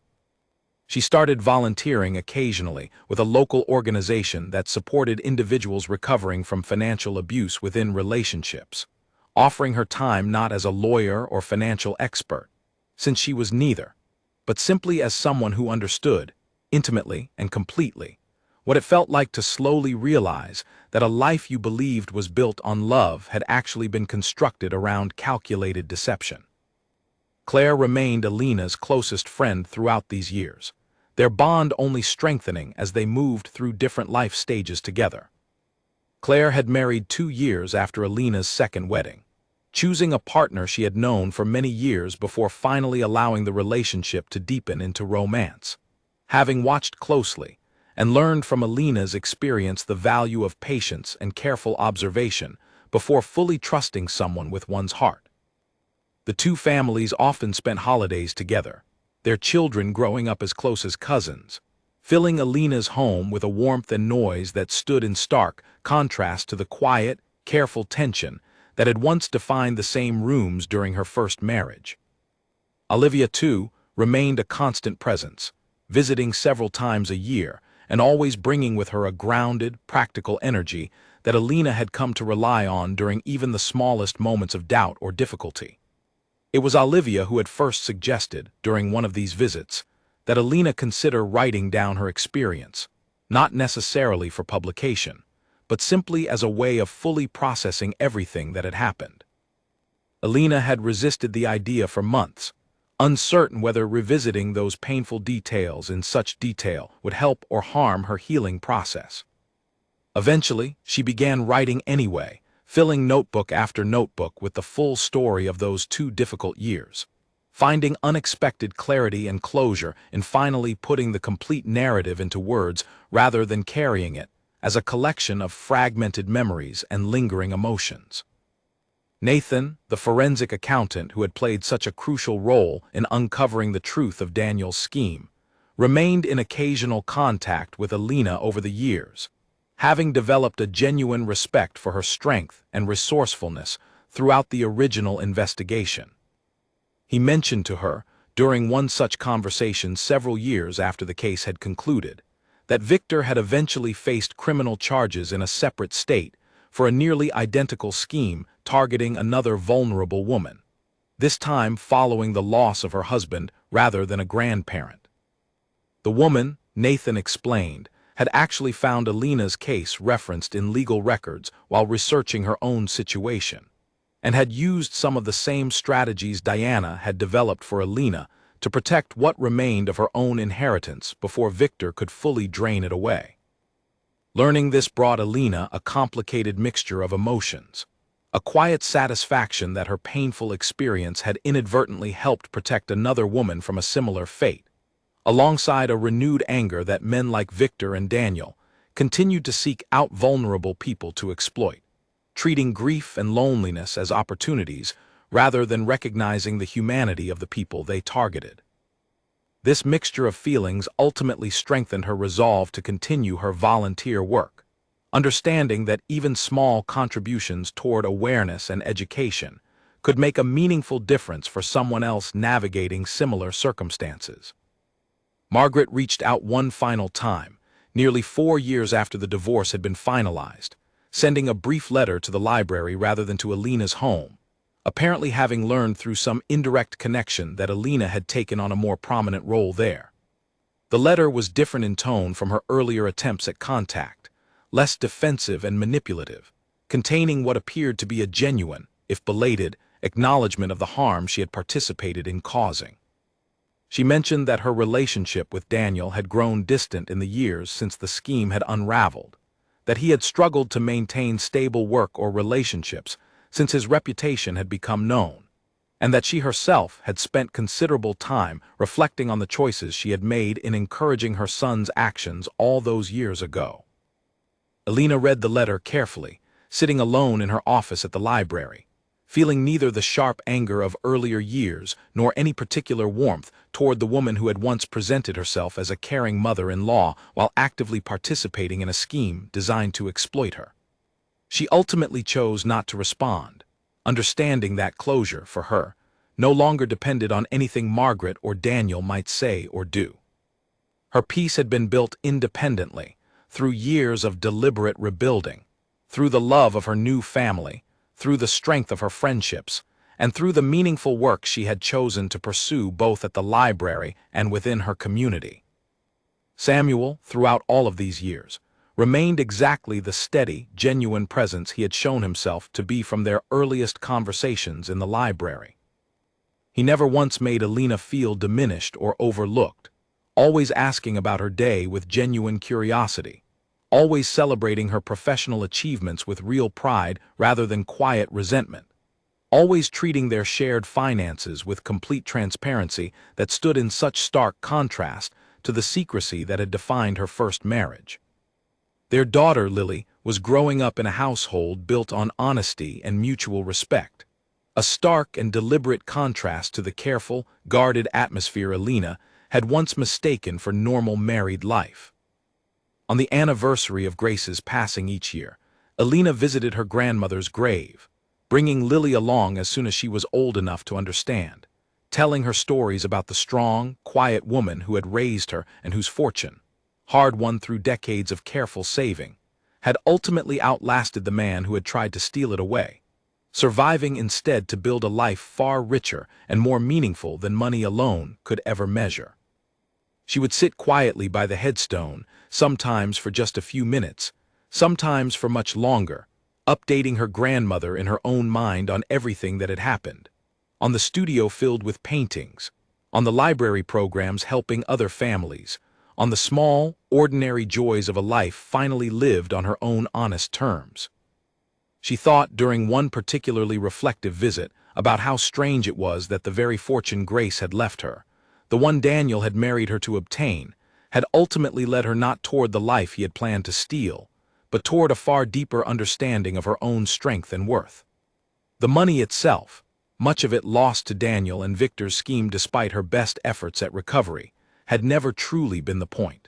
She started volunteering occasionally with a local organization that supported individuals recovering from financial abuse within relationships, offering her time not as a lawyer or financial expert, since she was neither, but simply as someone who understood, intimately and completely, what it felt like to slowly realize that a life you believed was built on love had actually been constructed around calculated deception. Claire remained Alina's closest friend throughout these years, their bond only strengthening as they moved through different life stages together. Claire had married 2 years after Alina's second wedding, choosing a partner she had known for many years before finally allowing the relationship to deepen into romance. Having watched closely and learned from Alina's experience the value of patience and careful observation before fully trusting someone with one's heart. The two families often spent holidays together, their children growing up as close as cousins, filling Alina's home with a warmth and noise that stood in stark contrast to the quiet, careful tension that had once defined the same rooms during her first marriage. Olivia, too, remained a constant presence, visiting several times a year and always bringing with her a grounded, practical energy that Alina had come to rely on during even the smallest moments of doubt or difficulty. It was Olivia who had first suggested, during one of these visits, that Alina consider writing down her experience, not necessarily for publication, but simply as a way of fully processing everything that had happened. Alina had resisted the idea for months, uncertain whether revisiting those painful details in such detail would help or harm her healing process. Eventually, she began writing anyway, filling notebook after notebook with the full story of those 2 difficult years. finding unexpected clarity and closure in finally putting the complete narrative into words rather than carrying it as a collection of fragmented memories and lingering emotions. Nathan, the forensic accountant who had played such a crucial role in uncovering the truth of Daniel's scheme, remained in occasional contact with Alina over the years, having developed a genuine respect for her strength and resourcefulness throughout the original investigation. He mentioned to her, during one such conversation several years after the case had concluded, that Victor had eventually faced criminal charges in a separate state for a nearly identical scheme targeting another vulnerable woman, this time following the loss of her husband rather than a grandparent. The woman, Nathan explained, had actually found Alina's case referenced in legal records while researching her own situation, and had used some of the same strategies Diana had developed for Alina to protect what remained of her own inheritance before Victor could fully drain it away. Learning this brought Alina a complicated mixture of emotions, a quiet satisfaction that her painful experience had inadvertently helped protect another woman from a similar fate, alongside a renewed anger that men like Victor and Daniel continued to seek out vulnerable people to exploit, treating grief and loneliness as opportunities rather than recognizing the humanity of the people they targeted. This mixture of feelings ultimately strengthened her resolve to continue her volunteer work, understanding that even small contributions toward awareness and education could make a meaningful difference for someone else navigating similar circumstances. Margaret reached out one final time, nearly 4 years after the divorce had been finalized, sending a brief letter to the library rather than to Alina's home, apparently having learned through some indirect connection that Alina had taken on a more prominent role there. The letter was different in tone from her earlier attempts at contact, less defensive and manipulative, containing what appeared to be a genuine, if belated, acknowledgement of the harm she had participated in causing. She mentioned that her relationship with Daniel had grown distant in the years since the scheme had unraveled, that he had struggled to maintain stable work or relationships since his reputation had become known, and that she herself had spent considerable time reflecting on the choices she had made in encouraging her son's actions all those years ago. Alina read the letter carefully, sitting alone in her office at the library, feeling neither the sharp anger of earlier years nor any particular warmth toward the woman who had once presented herself as a caring mother-in-law while actively participating in a scheme designed to exploit her. She ultimately chose not to respond, understanding that closure, for her, no longer depended on anything Margaret or Daniel might say or do. Her peace had been built independently, through years of deliberate rebuilding, through the love of her new family, through the strength of her friendships, and through the meaningful work she had chosen to pursue both at the library and within her community. Samuel, throughout all of these years, remained exactly the steady, genuine presence he had shown himself to be from their earliest conversations in the library. He never once made Alina feel diminished or overlooked, always asking about her day with genuine curiosity, always celebrating her professional achievements with real pride rather than quiet resentment, always treating their shared finances with complete transparency that stood in such stark contrast to the secrecy that had defined her first marriage. Their daughter, Lily, was growing up in a household built on honesty and mutual respect, a stark and deliberate contrast to the careful, guarded atmosphere Alina had once mistaken for normal married life. On the anniversary of Grace's passing each year, Alina visited her grandmother's grave, bringing Lily along as soon as she was old enough to understand, telling her stories about the strong, quiet woman who had raised her and whose fortune, hard-won through decades of careful saving, had ultimately outlasted the man who had tried to steal it away, surviving instead to build a life far richer and more meaningful than money alone could ever measure. She would sit quietly by the headstone, sometimes for just a few minutes, sometimes for much longer, updating her grandmother in her own mind on everything that had happened, on the studio filled with paintings, on the library programs helping other families, on the small, ordinary joys of a life finally lived on her own honest terms. She thought during one particularly reflective visit about how strange it was that the very fortune Grace had left her, the one Daniel had married her to obtain, had ultimately led her not toward the life he had planned to steal, but toward a far deeper understanding of her own strength and worth. The money itself, much of it lost to Daniel and Victor's scheme despite her best efforts at recovery, had never truly been the point.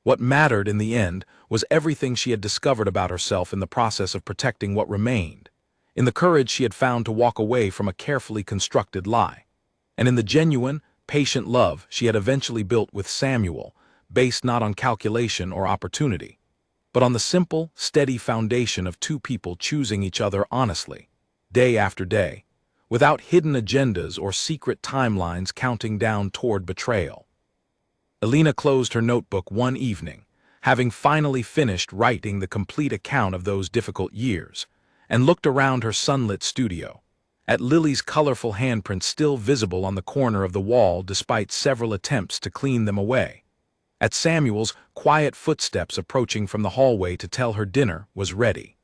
What mattered in the end was everything she had discovered about herself in the process of protecting what remained, in the courage she had found to walk away from a carefully constructed lie, and in the genuine, patient love she had eventually built with Samuel, based not on calculation or opportunity, but on the simple, steady foundation of two people choosing each other honestly, day after day, without hidden agendas or secret timelines counting down toward betrayal. Alina closed her notebook one evening, having finally finished writing the complete account of those difficult years, and looked around her sunlit studio, at Lily's colorful handprints still visible on the corner of the wall despite several attempts to clean them away, at Samuel's quiet footsteps approaching from the hallway to tell her dinner was ready.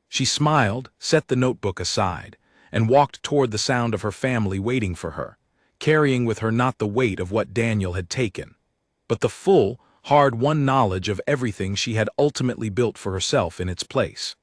She smiled, set the notebook aside, and walked toward the sound of her family waiting for her, carrying with her not the weight of what Daniel had taken, but the full, hard-won knowledge of everything she had ultimately built for herself in its place.